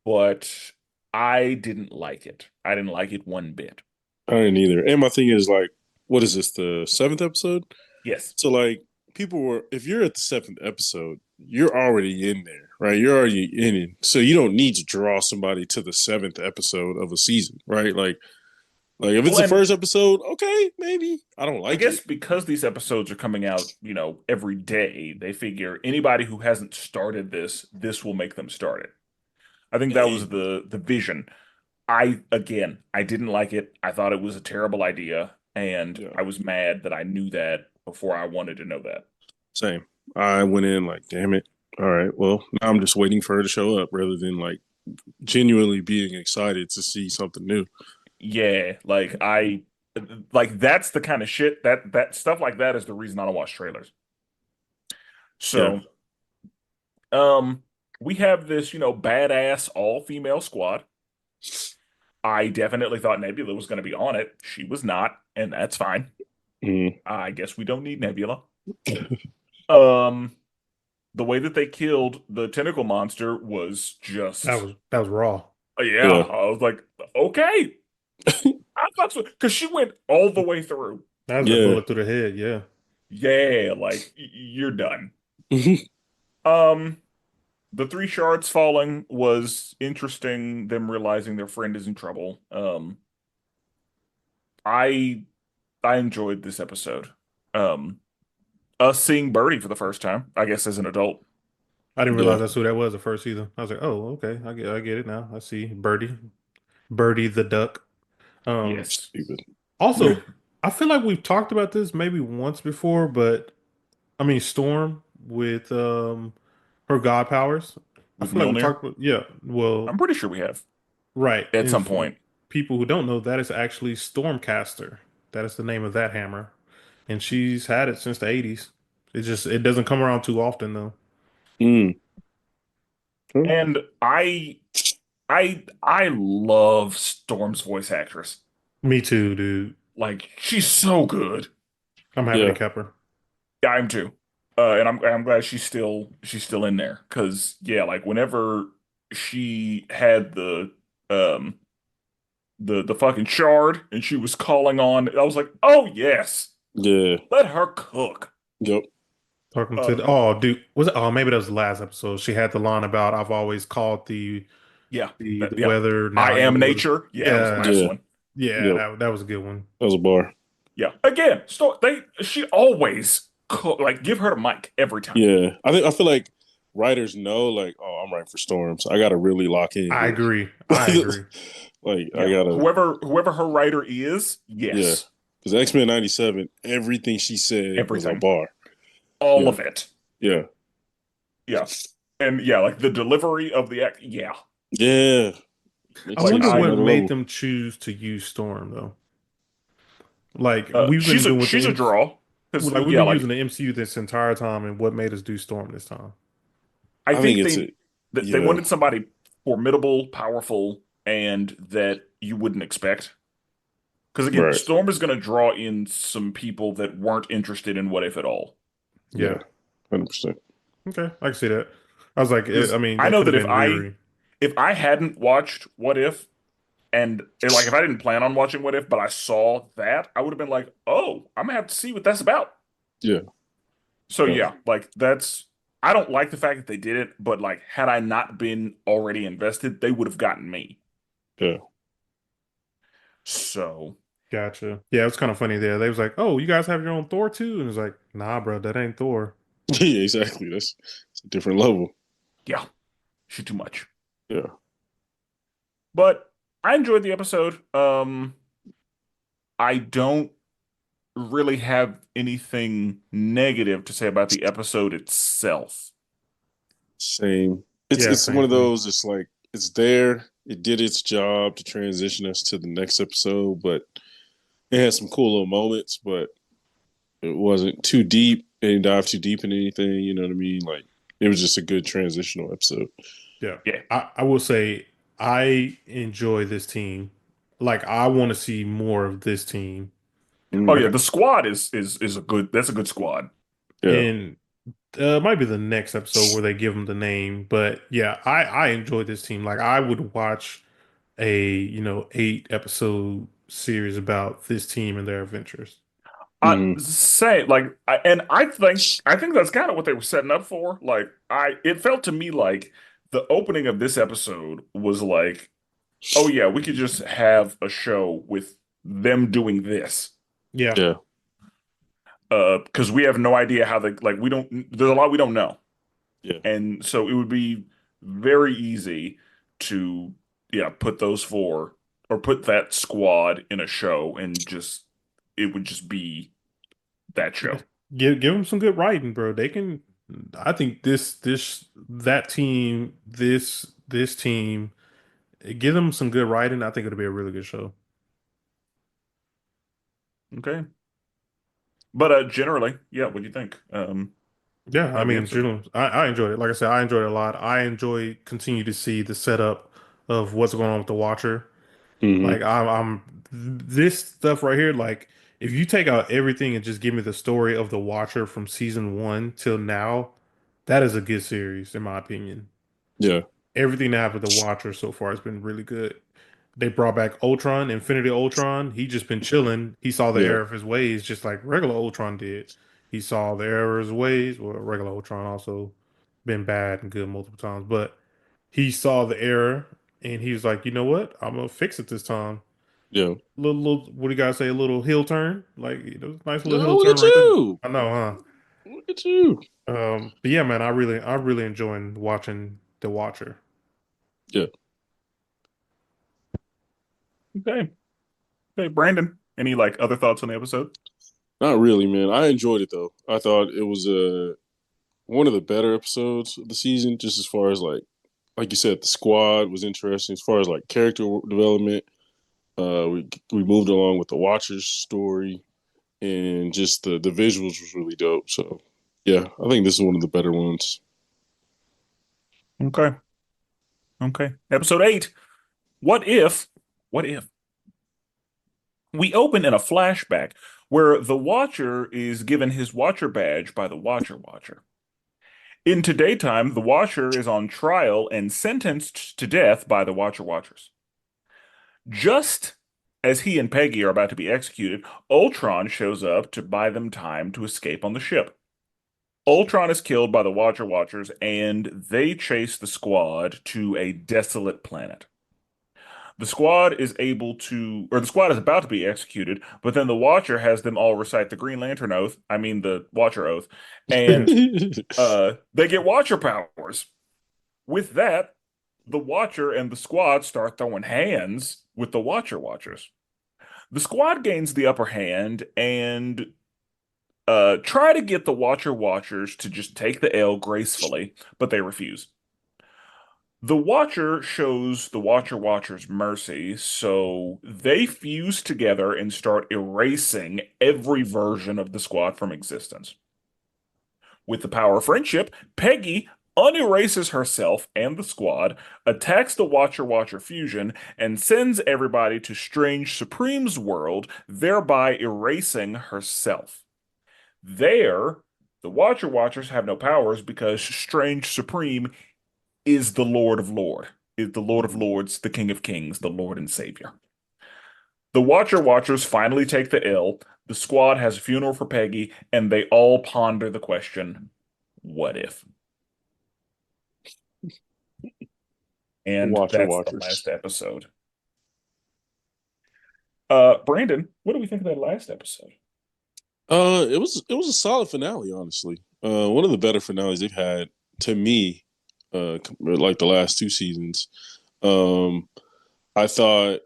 but I didn't like it. I didn't like it one bit. I didn't either. And my thing is like, what is this, the seventh episode? Yes. So like if you're at the seventh episode, you're already in there, right? You're already in it. So you don't need to draw somebody to the seventh episode of a season, right? Like if it's Well, the and first episode, okay, maybe. I don't I like guess it. because these episodes are coming out, every day, they figure anybody who hasn't started this will make them start it. I think that was the vision. I didn't like it. I thought it was a terrible idea, and Yeah. I was mad that I knew that before I wanted to know that. Same. I went in like, damn it. All right. Well, now I'm just waiting for her to show up rather than like genuinely being excited to see something new. Yeah, like that's the kind of shit that stuff like that is the reason I don't watch trailers. Yeah. So, um, we have this, badass all-female squad. I definitely thought Nebula was going to be on it. She was not, and that's fine. Mm. I guess we don't need Nebula. Um, the way that they killed the tentacle monster was just, That was raw. yeah. Yeah. I was like, okay. I thought so because she went all the way through. That was a Yeah. bullet through the head. Yeah. Yeah, like you're done. Mhm. Um, the three shards falling was interesting. Them realizing their friend is in trouble. I I enjoyed this episode. Um, us seeing Birdie for the first time, I guess as an adult. I didn't Yeah. realize that's who that was at first either. I was like, oh, okay, I get it now. I see Birdie the duck. Um, Yes. Stupid. Also, I feel like we've talked about this maybe once before, but I mean, Storm with her god powers. I With feel like we Mjolnir, talked about, yeah. I'm Well, pretty sure we have right. at And some for point. people who don't know, that is actually Stormcaster. That is the name of that hammer, and she's had it since the 80s. It doesn't come around too often though. Mm. Huh? And I love Storm's voice actress. Me too, dude. Like she's so good. I'm happy to Yeah. keep her. Yeah, I'm too. And I'm glad she's still in there because yeah, like whenever she had um the fucking shard and she was calling on, I was like, oh yes, Yeah. let her cook. Yep. Talking to Um, oh, dude, was it? Oh, maybe that was the last episode. She had the line about I've always called yeah, the yeah. weather. I Now you am know what? nature. Yeah, that was the Yeah, last Yeah. one. yeah, Yep. that was a good one. That was a bar. Yeah, again, she always cook, like give her the mic every time. Yeah. I feel like writers know, like, oh, I'm writing for Storms. I gotta really lock in I here. agree. I agree. Like, I Yeah, gotta, whoever her writer is, yeah. yes, Because X-Men 97, everything she said was a everything, bar. all Yeah. of it. Yeah. Yeah, and yeah, like the delivery of the act. Yeah, Yeah. I Makes like it wonder to what another made level. them choose to use Storm though. Like we've she's been a doing with the she's a draw because like we've yeah, been like using the MCU this entire time, and what made us do Storm this time? I I think think it's a, they yeah. wanted somebody formidable, powerful, and that you wouldn't expect. Because again, Right. Storm is going to draw in some people that weren't interested in What If at all. Yeah. Yeah. 100%. Okay, I can see that. I was like, Because I mean, I that know could have that if been I Riri. if I hadn't watched What If and like if I didn't plan on watching What If, but I saw that, I would have been like, oh, I'm gonna have to see what that's about. Yeah. So Yeah. yeah, like that's I don't like the fact that they did it, but like had I not been already invested, they would have gotten me. Yeah. So Gotcha. Yeah, it was kind of funny there. They was like, "Oh, you guys have your own Thor too," and it's like, "Nah, bro, that ain't Thor." Yeah, exactly. It's a different level. yeah, she too much. Yeah. But I enjoyed the episode. I don't really have anything negative to say about the episode itself. Same. Yeah, It's same one of for me. those, it's like it's there. It did its job to transition us to the next episode, but it had some cool little moments, but it wasn't too deep. It didn't dive too deep in anything, you know what I mean? Like it was just a good transitional episode. Yeah, Yeah. I will say I enjoy this team. Like, I want to see more of this team. Oh Mm. yeah, Like, the squad is a good that's a good squad. Yeah. and it might be the next episode where they give them the name, but yeah, I enjoy this team. Like, I would watch a 8 episode series about this team and their adventures. Mhm. Say like and I think that's kind of what they were setting up for. Like it felt to me like the opening of this episode was like, oh yeah, we could just have a show with them doing this. Yeah, Yeah. Because we have no idea how they like we don't there's a lot we don't know. Yeah. And so it would be very easy to yeah, put those four or put that squad in a show and just it would just be that show. give them some good writing, bro. They can. I think that team this team give them some good writing. I think it'll be a really good show. Okay. But generally, yeah, what do you think? Yeah, I of the mean, episode. generally, I enjoyed it. Like I said, I enjoyed it a lot. I enjoy continue to see the setup of what's going on with the Watcher. Hmm. Like I'm this stuff right here. Like if you take out everything and just give me the story of the Watcher from season one till now, that is a good series in my opinion. Yeah. Everything that happened to Watcher so far has been really good. They brought back Ultron, Infinity Ultron. He just been chilling. He saw the Yeah. error of his ways, just like regular Ultron did. He saw the error of his ways. Well, regular Ultron also been bad and good multiple times, but he saw the error and he was like, you know what? I'm gonna fix it this time. Yeah. Little, what do you guys say? A little heel turn, like nice little Oh, heel look turn at right there. you. I know, huh? Look at you. But yeah, man, I really enjoying watching The Watcher. Yeah. Okay. Okay, Brandon. Any like other thoughts on the episode? Not really, man. I enjoyed it though. I thought it was one of the better episodes of the season, just as far as like you said, the squad was interesting. As far as like character development, we moved along with the Watcher's story, and just the visuals was really dope. So yeah, I think this is one of the better ones. Okay. Okay. Episode 8. What if, what if we open in a flashback where the Watcher is given his Watcher badge by the Watcher? In today time, the Watcher is on trial and sentenced to death by the Watchers. Just as he and Peggy are about to be executed, Ultron shows up to buy them time to escape on the ship. Ultron is killed by the Watchers, and they chase the squad to a desolate planet. The squad the squad is about to be executed, but then the Watcher has them all recite the Green Lantern oath, I mean the Watcher oath, and they get Watcher powers. With that, the Watcher and the squad start throwing hands with the Watchers. The squad gains the upper hand and try to get the Watchers to just take the L gracefully, but they refuse. The Watcher shows the Watchers mercy, so they fuse together and start erasing every version of the squad from existence. With the power of friendship, Peggy unerases herself and the squad, attacks the Watcher fusion, and sends everybody to Strange Supreme's world, thereby erasing herself. There, the Watchers have no powers because Strange Supreme is the Lord of is the Lord of Lords, the King of Kings, the Lord and Savior. The Watchers finally take the ill. The squad has a funeral for Peggy, and they all ponder the question, what if? And that's the Watchers. last episode. Brandon, what do we think of that last episode? It was a solid finale, honestly. One of the better finales they've had to me, like the last two seasons. Um, I thought,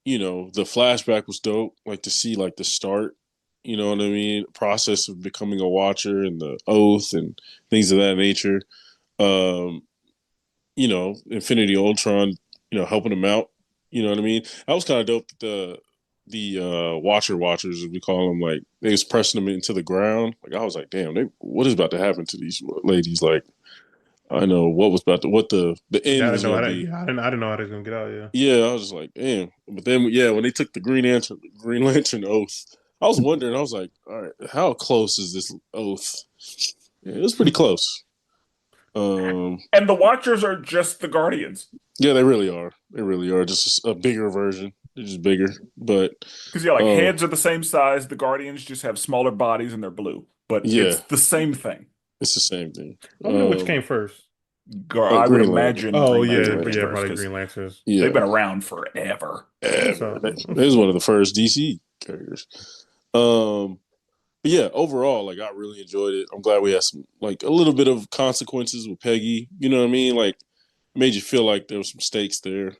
the flashback was dope. Like to see like the start, you know what I mean, process of becoming a Watcher and the oath and things of that nature. Um, Infinity Ultron, helping him out. You know what I mean? That was kind of dope. The Watchers, as we call them, like they was pressing them into the ground. Like I was like, damn, what is about to happen to these ladies? Like I know what the Yeah, end I didn't was know going how to to. be. Yeah, I didn't know how they was gonna get out. Yeah. Yeah, I was just like, damn. But then, yeah, when they took the Green Lantern oath, I was wondering. I was like, all right, how close is this oath? Yeah, it was pretty close. And the Watchers are just the Guardians. Yeah, they really are. They really are. Just a bigger version. They're just bigger, but Because, yeah, like uh, heads are the same size. The Guardians just have smaller bodies and they're blue. But yeah, it's the same thing. it's the same thing. I wonder which came first. I would Green Lantern. imagine Oh Green Green Lantern yeah, came Lantern. yeah, first probably because Green Lanterns. they've Yeah, been around forever. ever. So It was one of the first DC characters. Um, but yeah, overall, like I really enjoyed it. I'm glad we had some like a little bit of consequences with Peggy. You know what I mean? Like made you feel like there was some stakes there.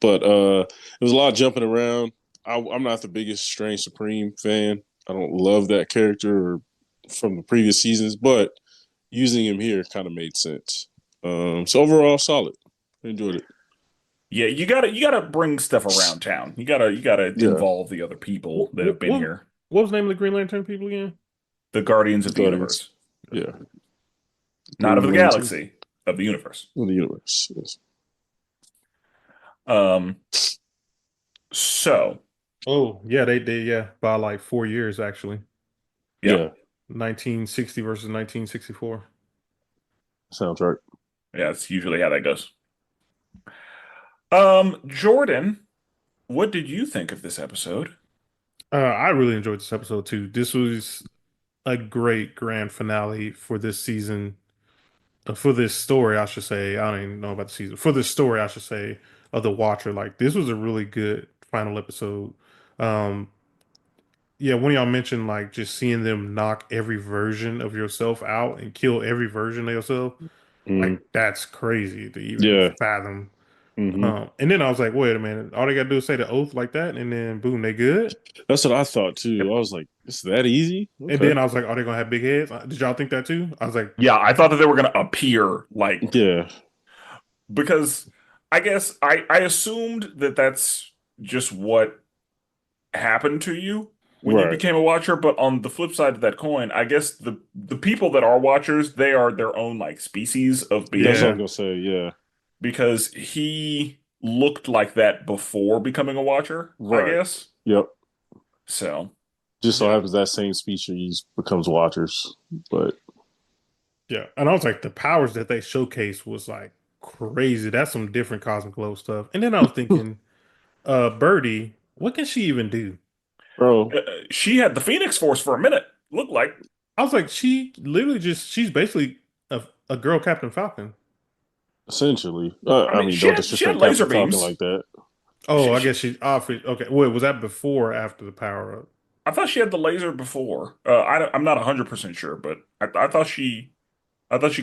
But it was a lot of jumping around. I'm not the biggest Strange Supreme fan. I don't love that character or from the previous seasons, but using him here kind of made sense. So overall, solid. I enjoyed it. Yeah, you gotta bring stuff around town. You gotta Yeah, involve the other people what that have been what here. what was the name of the Green Lantern people again? The Guardians the of the Guardians. Universe. Yeah. Not of the 3, 1, and 2 galaxy, of the universe. in the universe. Yes. Um, so Oh, yeah, they did, yeah, by like 4 years actually. yeah, Yeah, 1960 versus 1964. sounds right. yeah, that's usually how that goes. Jordan, what did you think of this episode? I really enjoyed this episode too. This was a great grand finale for this season, for this story, I should say. I don't even know about the season. For this story, I should say, of The Watcher. Like, this was a really good final episode. Um, yeah, one of y'all mentioned like just seeing them knock every version of yourself out and kill every version of yourself. Like, Mm, that's crazy to even yeah. fathom. Hmm. And then I was like, wait a minute, all they gotta do is say the oath like that, and then boom, they good. That's what I thought too. Yep. I was like, "It's that easy?" And Okay. then I was like, are they gonna have big heads? Did y'all think that too? I was like, Yeah, I thought that they were going to appear like Yeah. because I guess I assumed that that's just what happened to you when you Right. became a watcher, but on the flip side of that coin, I guess the people that are watchers, they are their own like species of That's what I being was yeah, gonna say. Yeah. because he looked like that before becoming a watcher, I Right. guess. Yep. So, Just so yeah. happens that same species becomes watchers. But yeah. And I was like, the powers that they showcased was like crazy. That's some different cosmic glow stuff. And then I was thinking, Birdie, what can she even do? bro, She had the Phoenix Force for a minute. Looked like I was like, she literally she's basically a girl Captain Falcon. essentially. I I mean, mean, she don't had disrespect Captain laser Falcon beams. like that. Oh, She, I she, guess she's off it. Okay. Wait, was that before or after the power up? I thought she had the laser before. I'm not 100% sure, but I thought she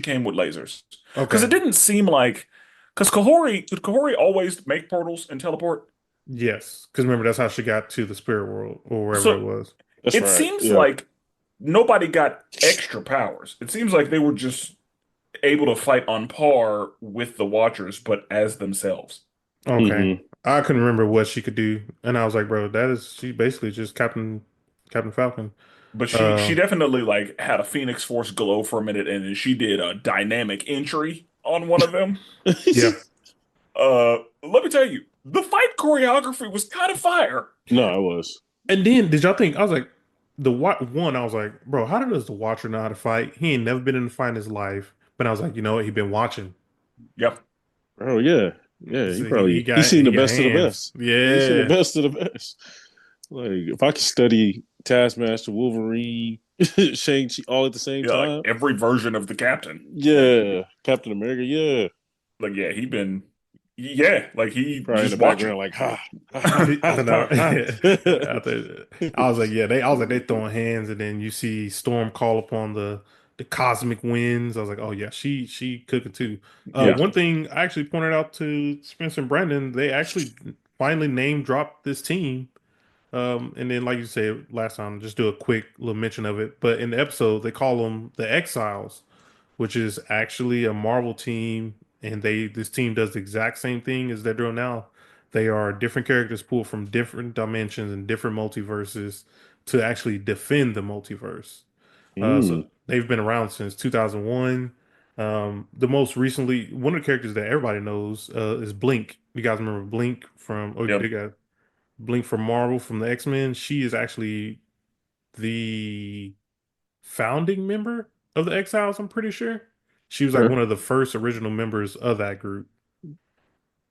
came with lasers because it Okay. didn't seem like because Kahori could Kahori always make portals and teleport. Yes. Because remember, that's how she got to the spirit world or wherever it So was. That's it right. seems Yeah. like nobody got extra powers. It seems like they were just able to fight on par with the Watchers, but as themselves. Okay. Hmm. I couldn't remember what she could do. And I was like, bro, that is she basically just Captain Falcon. But she Uh definitely like had a Phoenix Force glow for a minute, and then she did a dynamic entry on one of them. yeah. Let me tell you, the fight choreography was kind of fire. No, I was. And then did y'all think I was like one, I was like, bro, how does the watcher know how to fight? He ain't never been in a fight in his life. But I was like, you know what? He been watching. Yep. Oh yeah. Yeah. So he He's seen the he got best of the hands. best. He's seen the Yeah. best of the best. Like if I could study Taskmaster, Wolverine, Shang-Chi all at the same Yeah, like time. every version of the captain. Yeah. Captain America, yeah. Yeah, like he Probably in the just watching. background, like ha ha ha I ha know. ha. I was like, yeah, I was like, they throwing hands, and then you see Storm call upon the cosmic winds. I was like, oh yeah, she cooking too. Yeah. One thing I actually pointed out to Spencer and Brandon, they actually finally name dropped this team. And then like you said last time, just do a quick little mention of it. But in the episode, they call them the Exiles, which is actually a Marvel team, and this team does the exact same thing as they're doing now. They are different characters pulled from different dimensions and different multiverses to actually defend the multiverse. So Mm, they've been around since 2001. The most recently, one of the characters that everybody knows is Blink. You guys remember Blink from? Oh, they Yep. got Blink from Marvel from the X-Men. She is actually the founding member of the Exiles, I'm pretty sure. She was like okay. one of the first original members of that group.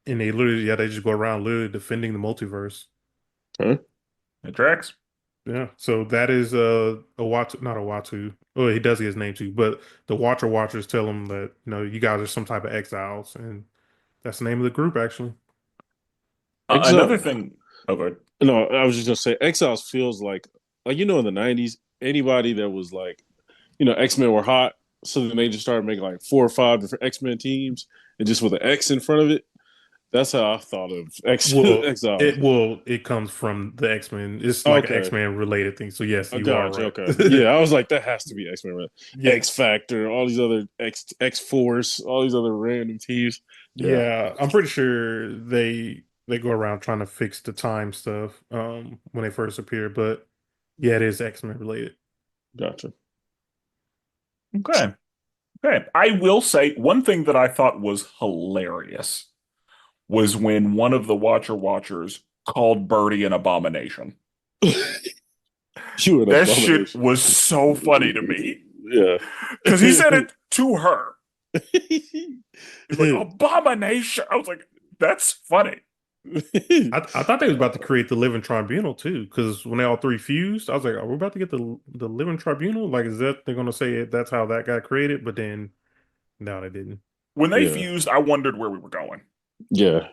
And they literally, yeah, they just go around literally defending the multiverse. Okay. It tracks. Yeah. So that is a Watu, not a Watu. Oh, he does get his name too, but the Watchers tell him that, you guys are some type of exiles, and that's the name of the group actually. Another Exile. thing. Okay. No, I was just gonna say Exiles feels like in the '90s, anybody that was like X-Men were hot, so then they just started making like 4 or 5 different X-Men teams, and just with an X in front of it. That's how I thought of Well, Exiles. it comes from the X-Men. It's like an Okay, X-Men related thing. So yes, I you are got you. right. Okay, yeah, I was like, that has to be X-Men, right? Yeah. X Factor, all these other X Force, all these other random teams. Yeah, Yeah, I'm pretty sure they go around trying to fix the time stuff when they first appear, but yeah, it is X-Men related. gotcha. Okay. Okay. I will say one thing that I thought was hilarious was when one of the Watchers called Birdie an abomination. You an That shit abomination. was so funny to me Yeah. because he said it to her. He's like, abomination. I was like, that's funny. I thought they was about to create the Living Tribunal too, because when they all three fused, I was like, "Are we about to get the Living Tribunal? Like, is that they're gonna say that's how that got created?" But then, no, they didn't. When they Yeah. fused, I wondered where we were going. Yeah.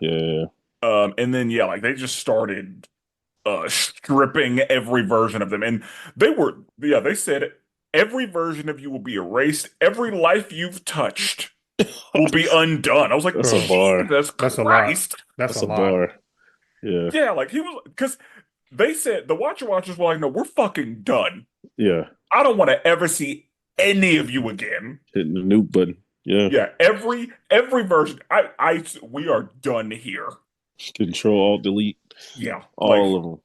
And then yeah, like they just started stripping every version of them. And they said every version of you will be erased. Every life you've touched will be undone. I was like, That's a bar. Jesus That's a lot. Christ. That's That's a a lot. bar. Yeah. Yeah, like he was because they said the Watchers were like, no, we're fucking done. Yeah. I don't want to ever see any of you again. Hitting the nuke button. Yeah. Yeah, every version. We are done here. Control, Alt, Delete. Yeah, All of them.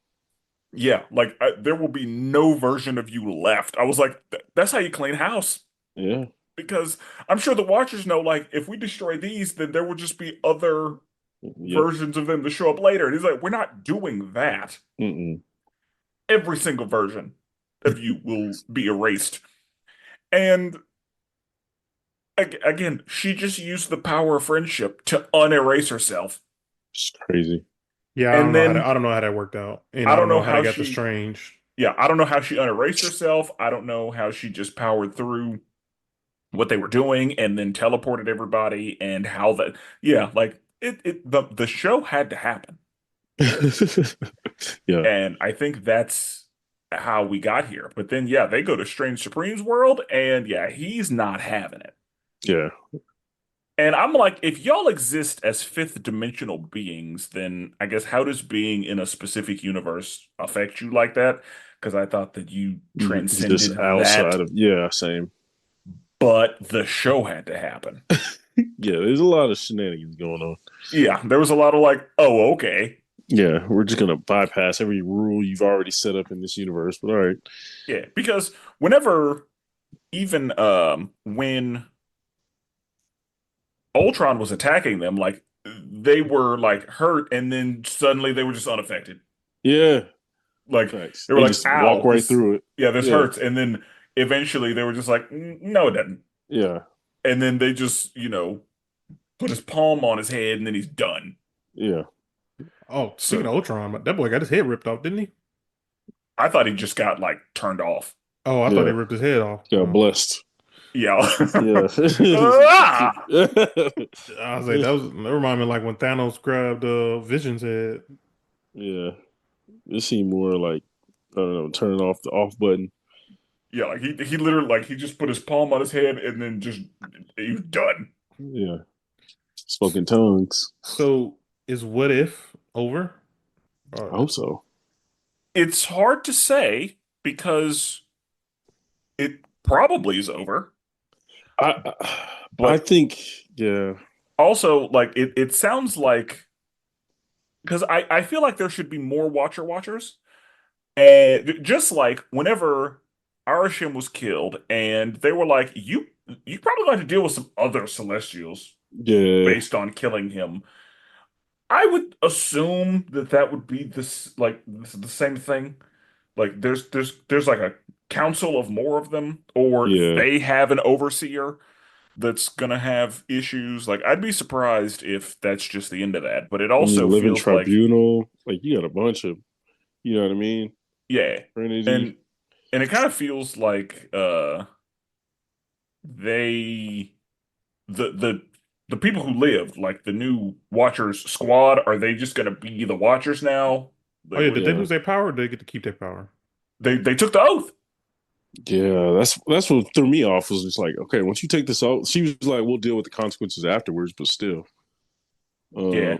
yeah, like there will be no version of you left. I was like, that's how you clean house. Yeah. Because I'm sure the Watchers know, like, if we destroy these, then there will just be other Yep. versions of them to show up later. And he's like, we're not doing that. Mm-mm. Every single version of you will be erased. And again, she just used the power of friendship to unerase herself. It's crazy. Yeah, And then I don't know how that worked out, and I I don't don't know know how they how got the she, Strange. yeah, I don't know how she unerased herself. I don't know how she just powered through what they were doing and then teleported everybody and how that, yeah, like the show had to happen. Yeah. And I think that's how we got here. But then, yeah, they go to Strange Supreme's world, and yeah, he's not having it. Yeah. And I'm like, if y'all exist as fifth dimensional beings, then I guess how does being in a specific universe affect you like that? Because I thought that you Just transcended outside that, of, yeah, same. but the show had to happen. Yeah, there's a lot of shenanigans going on. Yeah, there was a lot of like, oh, okay. Yeah, we're just gonna bypass every rule you've already set up in this universe. But all right. Yeah, because whenever, even when Ultron was attacking them, like they were like hurt, and then suddenly they were just unaffected. Yeah. Like Facts. they were They like, just walk "Ow, right this through it. yeah, this Yeah. hurts," and then eventually they were just like, No, it doesn't." Yeah. And then they just put his palm on his head, and then he's done. Yeah. Oh, speaking So of Ultron, that boy got his head ripped off, didn't he? I thought he just got like turned off. Oh, I thought he Yeah. ripped his head off. Got Oh. blessed. Yeah. Yeah. Ah! I was like, that reminded me like when Thanos grabbed Vision's head. Yeah. It seemed more like, I don't know, turning off the off button. Yeah, like he literally like he just put his palm on his head and then just he was done. Yeah. Spoken tongues. So is What If over? I hope so. It's hard to say because it probably is over. I But think, yeah. also, like it sounds like because I feel like there should be more Watchers. And just like whenever Arishem was killed, and they were like, you probably got to deal with some other Celestials Yeah. based on killing him. I would assume that that would be the same thing. Like there's like a council of more of them, or Yeah. they have an overseer that's gonna have issues. Like I'd be surprised if that's just the end of that. But it And you also live in feels like tribunal. Like you got a bunch of, you know what I mean? yeah, Trinity. and it kind of feels like they the the people who lived, like the new Watchers squad, are they just gonna be the Watchers now? Oh yeah, Like, did they Yeah. lose their power? Or did they get to keep their power? they took the oath. Yeah, that's what threw me off. Was just like, okay, once you take this out, she was like, we'll deal with the consequences afterwards, but still. Yeah,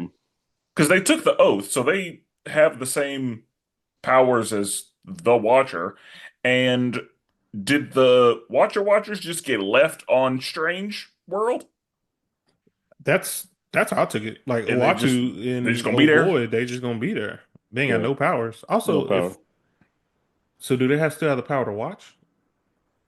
because they took the oath, so they have the same powers as the Watcher. And did the Watchers just get left on Strange World? That's how I took it. Like And Uatu they just and gonna be Old there? Boy, they just gonna be there. They ain't got Yeah. no powers. No Also, power. so do they still have the power to watch?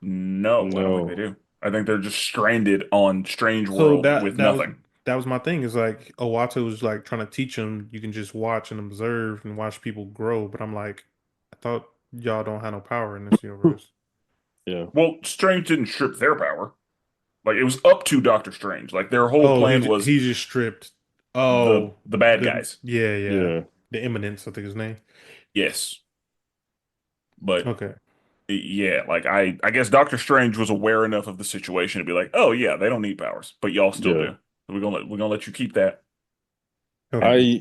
No, I don't think they No. do. I think they're just stranded on Strange So World with nothing. that was my thing. Is like Owatu was like trying to teach him you can just watch and observe and watch people grow. But I'm like, I thought y'all don't have no power in this universe. Yeah. Well, Strange didn't strip their power. Like it was up to Doctor Strange. Like their whole Oh, plan was he just stripped. the Oh, the bad guys. yeah. Yeah. The Eminence, I think his name. Yes, but Okay. yeah, like I guess Doctor Strange was aware enough of the situation to be like, oh yeah, they don't need powers, but y'all still Yeah. do. So we're gonna let you keep that. Okay.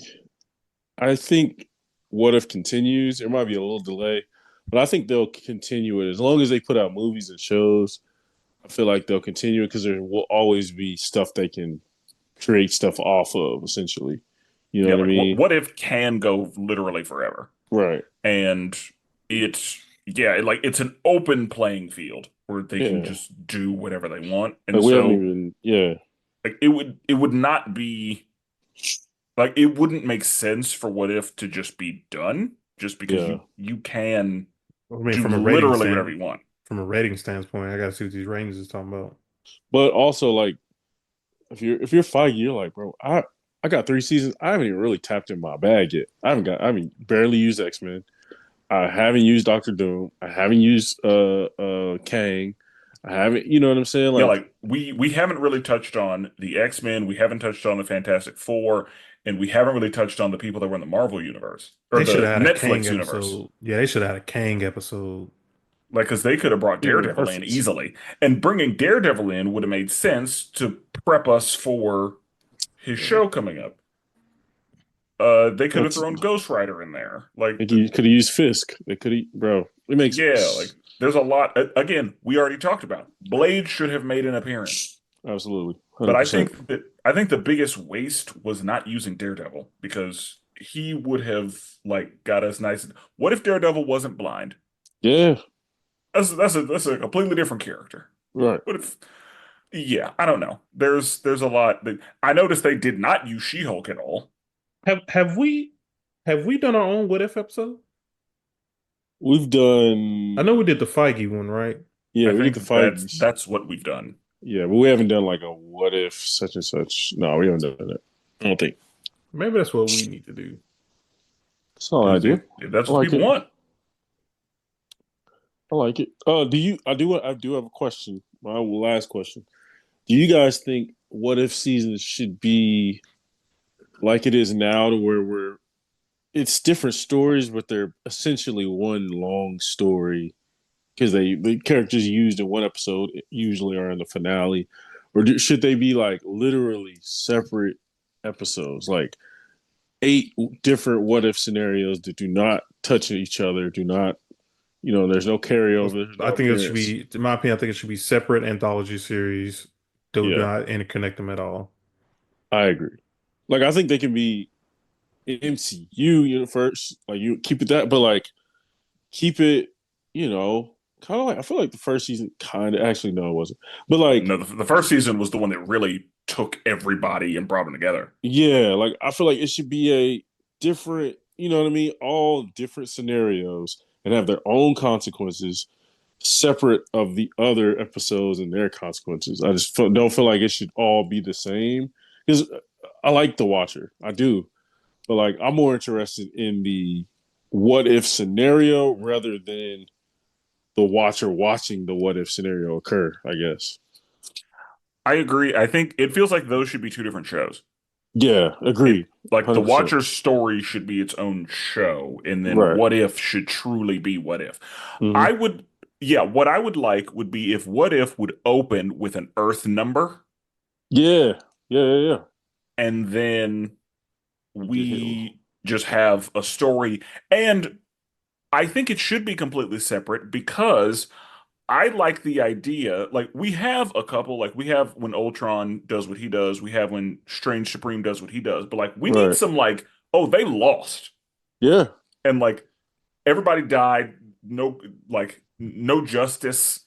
I I think what if continues. There might be a little delay, but I think they'll continue it as long as they put out movies and shows. I feel like they'll continue it because there will always be stuff they can create stuff off of. Essentially, you know Yeah, what I like what mean? what if can go literally forever, Right. and it's like it's an open playing field where they can Yeah. just do whatever they want, Like and we haven't so even. Yeah. like it would not be like it wouldn't make sense for what if to just be done just because Yeah. you can I mean, do literally whatever you want. from a rating standpoint, I gotta see what these ratings is talking about. But also like if you're Feige, you're like, bro, I got 3 seasons. I haven't even really tapped in my bag yet. I mean, barely used X-Men. I haven't used Doctor Doom. I haven't used Kang. I haven't, you know what I'm saying? Yeah, Like, like we haven't really touched on the X-Men, we haven't touched on the Fantastic Four, and we haven't really touched on the people that were in the Marvel universe or They should the have had a Kang Netflix universe. episode. Yeah, they should have had a Kang episode. Like, because they could have brought you know, Daredevil in perfect. easily, and bringing Daredevil in would have made sense to prep us for his Yeah. show coming up. They could have That's thrown Ghost Rider in there. Like, like you could have used Fisk. They could have, bro. It makes yeah, like there's a lot. Again, we already talked about Blade should have made an appearance, absolutely but 100%. I think the biggest waste was not using Daredevil because he would have like got us nice. What if Daredevil wasn't blind? Yeah, That's a completely different character. right. What if? Yeah, I don't know. There's a lot that I noticed they did not use She-Hulk at all. Have we done our own What If episode? We've I done, know we did the Feige one, right? yeah, I we did the think that's Feige's. that's what we've done. Yeah, but we haven't done like a what if such and such. No, we haven't done that. I don't think. Maybe that's what we need to do. That's all I do. If that's I what like people it. want. I like it. Do you? I do have a question. My last question. Do you guys think what if seasons should be like it is now, to where it's different stories, but they're essentially one long story because the characters used in one episode usually are in the finale, or should they be like literally separate episodes, like 8 different what if scenarios that do not touch each other, do not, there's no carryover, there's no I think it should appearance. be, in my opinion, I think it should be separate anthology series. Do Yeah, not interconnect them at all. I agree. Like I think they can be MCU universe, like you keep it that, but like keep it, kind of like I feel like the first season kind of actually no, it wasn't, but like No, the first season was the one that really took everybody and brought them together. yeah, like I feel like it should be a different, you know what I mean, all different scenarios and have their own consequences, separate of the other episodes and their consequences. I just don't feel like it should all be the same because I like The Watcher, I do, but like I'm more interested in the what if scenario rather than the watcher watching the what if scenario occur, I guess. I agree. I think it feels like those should be two different shows. Yeah, It agreed. like the 100%. Watcher's story should be its own show, and then Right. What If should truly be What If. Hmm. I would, yeah, what I would like would be if What If would open with an Earth number, Yeah. Yeah. and then Get hit. we just have a story. And I think it should be completely separate because I like the idea. Like we have a couple, like we have when Ultron does what he does, we have when Strange Supreme does what he does, but like we need Right. some like, oh, they lost. Yeah. And like everybody died, no like no justice,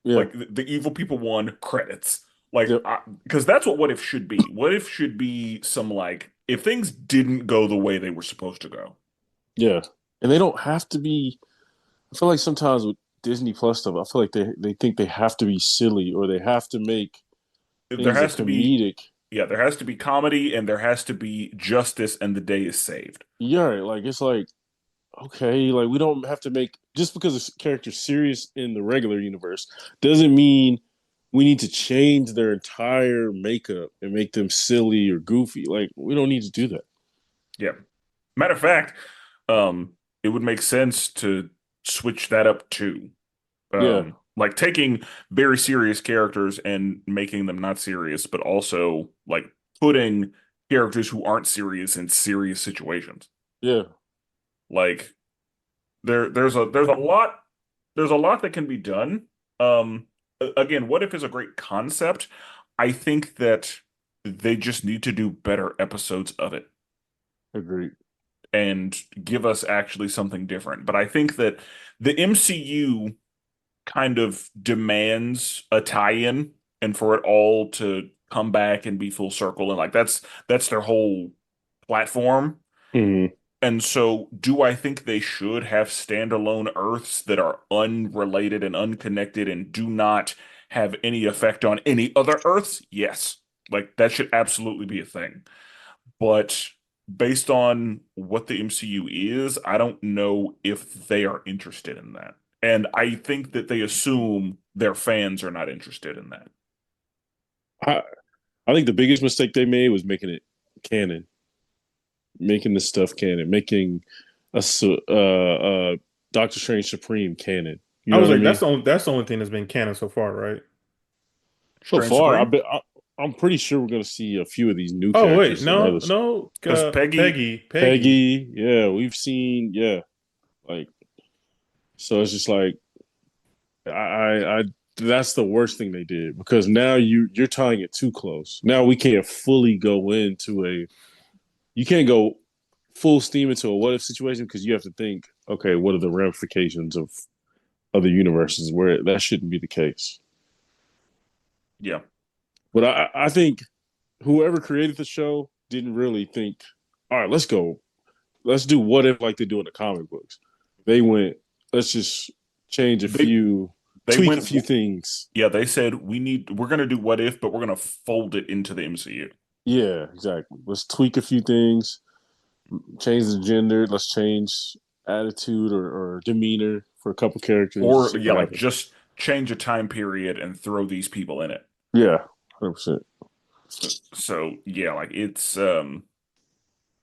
Yeah. like the evil people won, credits. Like Yep. because that's what If should be. What If should be some like if things didn't go the way they were supposed to go. Yeah. And they don't have to be. I feel like sometimes with Disney Plus stuff, I feel like they think they have to be silly or they have to make There things a has to be, comedic. yeah, there has to be comedy and there has to be justice, and the day is saved. Yeah, like it's like okay, like we don't have to make just because a character's serious in the regular universe doesn't mean we need to change their entire makeup and make them silly or goofy. Like we don't need to do that. Yeah. Matter of fact, it would make sense to switch that up too. Yeah, Like taking very serious characters and making them not serious, but also like putting characters who aren't serious in serious situations. yeah. Like there's a lot that can be done. Again, what if is a great concept. I think that they just need to do better episodes of it Agreed. and give us actually something different. But I think that the MCU kind of demands a tie-in and for it all to come back and be full circle, and like that's their whole platform. Hmm. And so do I think they should have standalone Earths that are unrelated and unconnected and do not have any effect on any other Earths? Yes. Like that should absolutely be a thing. But based on what the MCU is, I don't know if they are interested in that. And I think that they assume their fans are not interested in that. I I think the biggest mistake they made was making it canon, making this stuff canon, making a Doctor Strange Supreme canon. You I know was what I like, mean? that's the only thing that's been canon so far, right? So Strange far, Supreme? I'm pretty sure we're going to see a few of these new Oh wait, characters and no, others. no, Because Peggy, Peggy. Peggy, yeah, we've seen, yeah, like so. It's just like I that's the worst thing they did because now you're tying it too close. Now we can't fully go into a. You can't go full steam into a what if situation because you have to think, okay, what are the ramifications of other universes where that shouldn't be the case. yeah. But I think whoever created the show didn't really think, all right, let's go. Let's do what if like they do in the comic books. They went, let's just change a They few, they tweak a went few things. yeah, they said we're gonna do what if, but we're gonna fold it into the MCU. Yeah, exactly. Let's tweak a few things, change the gender, let's change attitude or demeanor for a couple characters, Or see yeah, what like happens. just change a time period and throw these people in it. Yeah, 100%. So yeah, like it's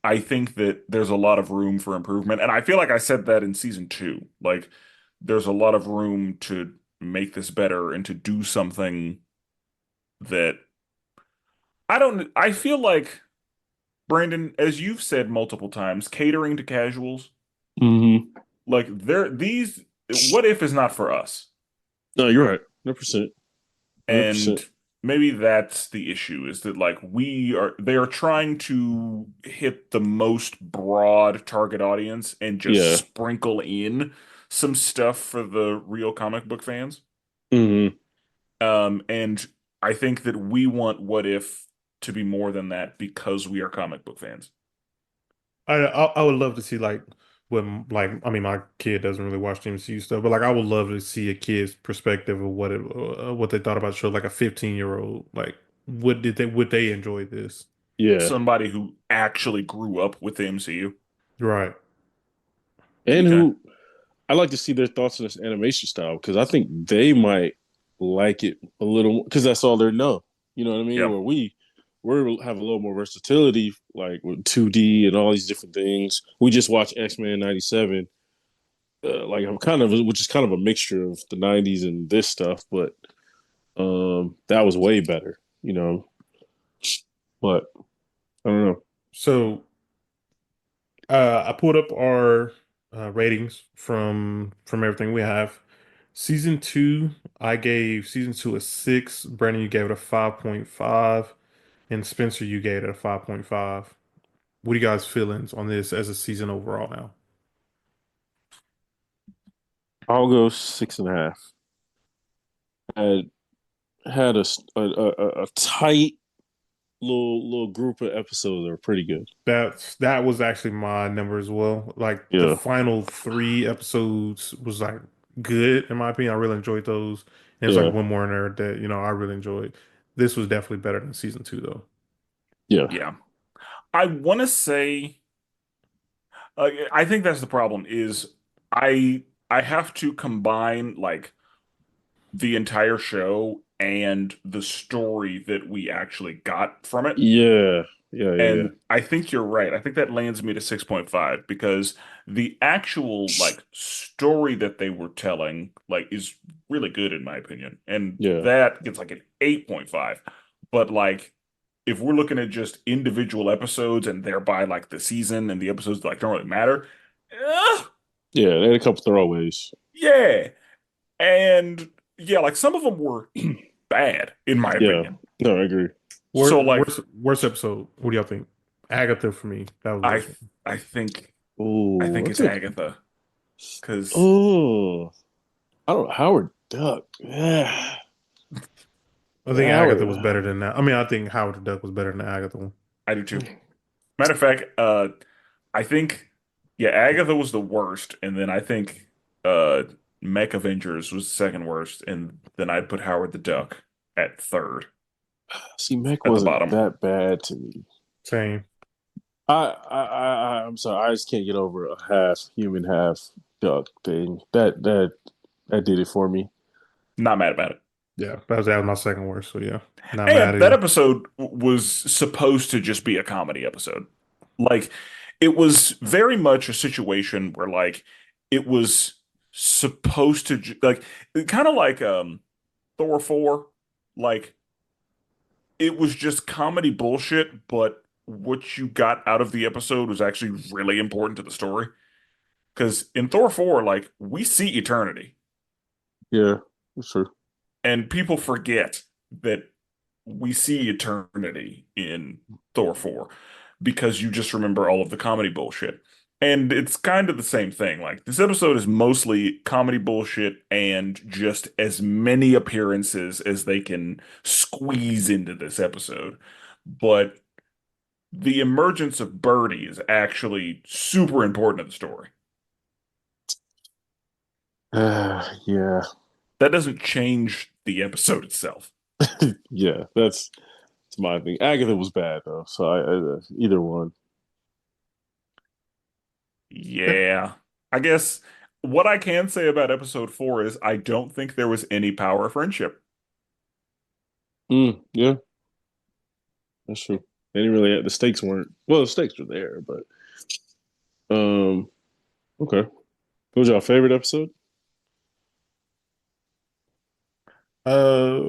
I think that there's a lot of room for improvement. And I feel like I said that in season two. Like there's a lot of room to make this better and to do something that I feel like Brandon, as you've said multiple times, catering to casuals, Mm-hmm. like these what if is not for us. No, you're right. 100%. And 100%. maybe that's the issue is that like they are trying to hit the most broad target audience and just Yeah. sprinkle in some stuff for the real comic book fans. Mm-hmm. And I think that we want What If to be more than that because we are comic book fans. I would love to see like like I mean my kid doesn't really watch the MCU stuff, but like I would love to see a kid's perspective of what they thought about the show, like a 15-year-old. Like, would they enjoy this? Yeah. Somebody who actually grew up with the MCU. Right. And Okay. who I like to see their thoughts on this animation style because I think they might like it a little more because that's all they know. You know what I mean? Yeah. Where we have a little more versatility, like with 2D and all these different things. We just watched X-Men '97, like I'm kind of, which is kind of a mixture of the '90s and this stuff, but that was way better, you know. But I don't know. So I pulled up our ratings from everything we have. Season two, I gave season two a 6. Brandon, you gave it a 5.5, and Spencer, you gave it a 5.5. What are you guys' feelings on this as a season overall now? I'll go 6.5. Had had a tight little group of episodes that were pretty good. That was actually my number as well. Like the Yeah. final 3 episodes was like good in my opinion. I really enjoyed those. And there's Yeah, like one more in there that I really enjoyed. This was definitely better than season 2 though. yeah, Yeah. I want to say, I think that's the problem is I have to combine like the entire show and the story that we actually got from it. yeah, yeah, yeah, yeah. And I think you're right. I think that lands me to 6.5 because the actual like story that they were telling like is really good in my opinion. And Yeah. that gets like an 8.5. But like if we're looking at just individual episodes and thereby like the season and the episodes that like don't really matter, eh, Yeah, they had a couple throwaways. yeah. And yeah, like some of them were bad in my Yeah, opinion. no, I agree. So like Worst episode. What do y'all think? Agatha for me. That was the I worst one. I think I Oh, think that's it's a Agatha because oh, I don't Howard Duck. Yeah, I think Howard. Agatha was better than that. I mean, I think Howard the Duck was better than the Agatha one. I do too. Matter of fact, I think yeah, Agatha was the worst, and then I think uh Mech Avengers was the second worst, and then I'd put Howard the Duck at third See, Mech at the wasn't bottom. that bad to me. Same. I'm sorry. I just can't get over a half human, half duck thing. That did it for me. Not mad about it. Yeah, that was my second worst. So yeah, not mad And at that you. episode was supposed to just be a comedy episode. Like, it was very much a situation where, like, it was supposed to, like, kind of like Thor 4. Like, it was just comedy bullshit, but what you got out of the episode was actually really important to the story. Because in Thor 4, like, we see eternity, Yeah, that's true. and people forget that we see eternity in Thor 4 because you just remember all of the comedy bullshit. And it's kind of the same thing. Like this episode is mostly comedy bullshit and just as many appearances as they can squeeze into this episode. But the emergence of Birdie is actually super important to the story. Yeah, That doesn't change the episode itself. yeah. That's my thing. Agatha was bad though, so either one. Yeah. I guess what I can say about episode 4 is I don't think there was any power of friendship. Yeah, that's true. They didn't really. The stakes weren't. Well, the stakes were there, but okay. What was your favorite episode? Uh,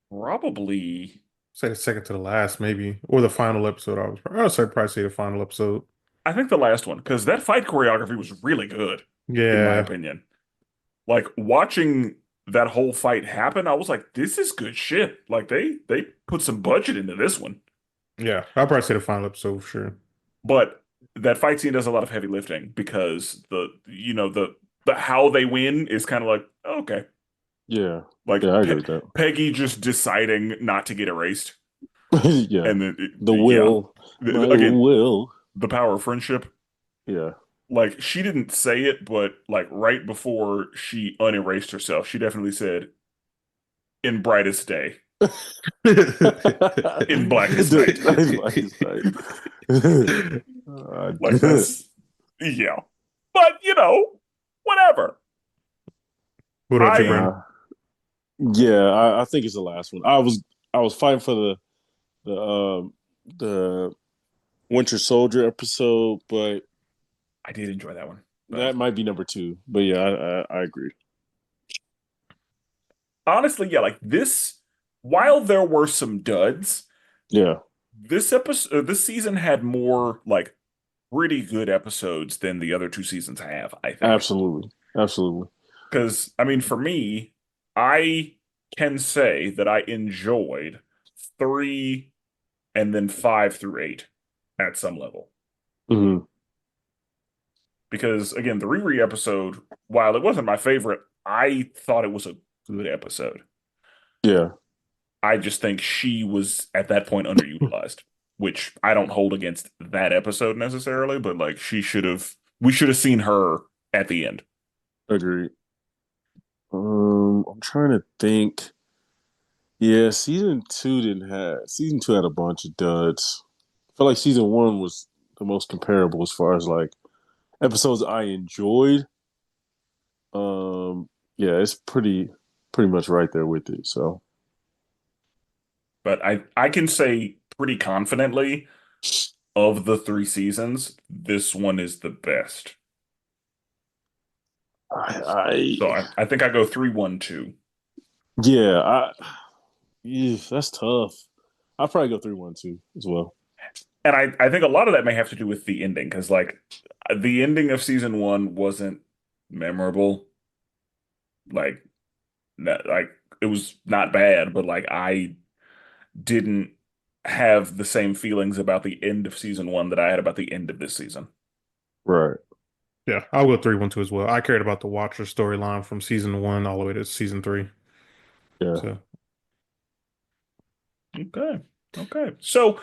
Probably, say the second to the last, maybe, or the final episode. I would say probably say the final episode. I think the last one, because that fight choreography was really good, in my Yeah, opinion. Like watching that whole fight happen, I was like, this is good shit. Like they put some budget into this one. yeah. I'll probably say the final episode for sure. But that fight scene does a lot of heavy lifting because the how they win is kind of like, okay. Yeah, Like yeah, I agree with that. Peggy just deciding not to get erased, Yeah, and then the yeah, will, my again, will. the power of friendship. Yeah, Like she didn't say it, but like right before she unerased herself, she definitely said, "In brightest day, in blackest night." Blackest night. Like that's yeah, but whatever. What about you, I Brandon? uh, yeah, I think it's the last one. I was fighting for the Winter Soldier episode, but I did enjoy that one. that might be number two. But yeah, I agree. Honestly, yeah, like this. While there were some duds, Yeah, this season had more like pretty good episodes than the other two seasons have, I think. absolutely, absolutely. Because, I mean, for me, I can say that I enjoyed 3 and then 5 through 8 at some level. Hmm. Because, again, the Riri episode, while it wasn't my favorite, I thought it was a good episode. Yeah, I just think she was at that point underutilized, which I don't hold against that episode necessarily, but like we should have seen her at the end. Agreed. I'm trying to think. Yeah, season two had a bunch of duds. I feel like season one was the most comparable as far as like episodes I enjoyed. Yeah, it's pretty much right there with it. So, But I can say pretty confidently of the 3 seasons, this one is the best. So I think I go 3-1-2. Yeah, that's tough. I'll probably go 3-1-2 as well. And I think a lot of that may have to do with the ending, because like the ending of season one wasn't memorable. Like, like it was not bad, but like I didn't have the same feelings about the end of season one that I had about the end of this season. Right. Yeah, I'll go 3-1-2 as well. I cared about the Watcher storyline from season 1 all the way to season 3. Yeah. So Okay. So,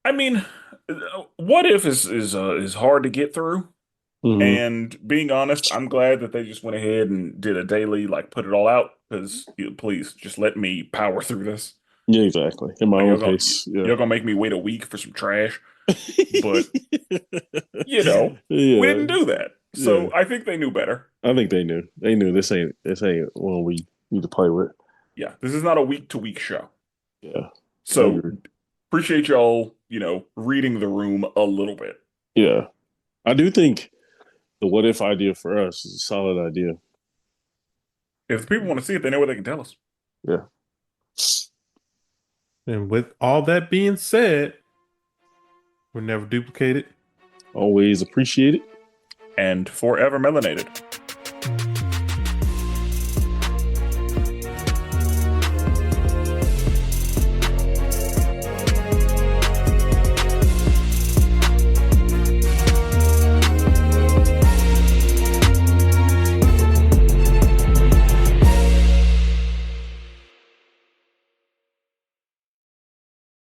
I mean, what if is hard to get through. Mhm. And being honest, I'm glad that they just went ahead and did a daily, like put it all out. Because please just let me power through this. Yeah, exactly. In my Like own pace. Yeah. you're gonna make me wait a week for some trash, but you know, we Yeah. didn't do that. Yeah. So I think they knew better. I think they knew. They knew this ain't one we need to play with. Yeah, this is not a week to week show. Yeah. I So agree. appreciate y'all, reading the room a little bit. Yeah. I do think the what if idea for us is a solid idea. If the people want to see it, they know what they can tell us. Yeah. and with all that being said, we're never duplicated. Always appreciate it. And forever melanated.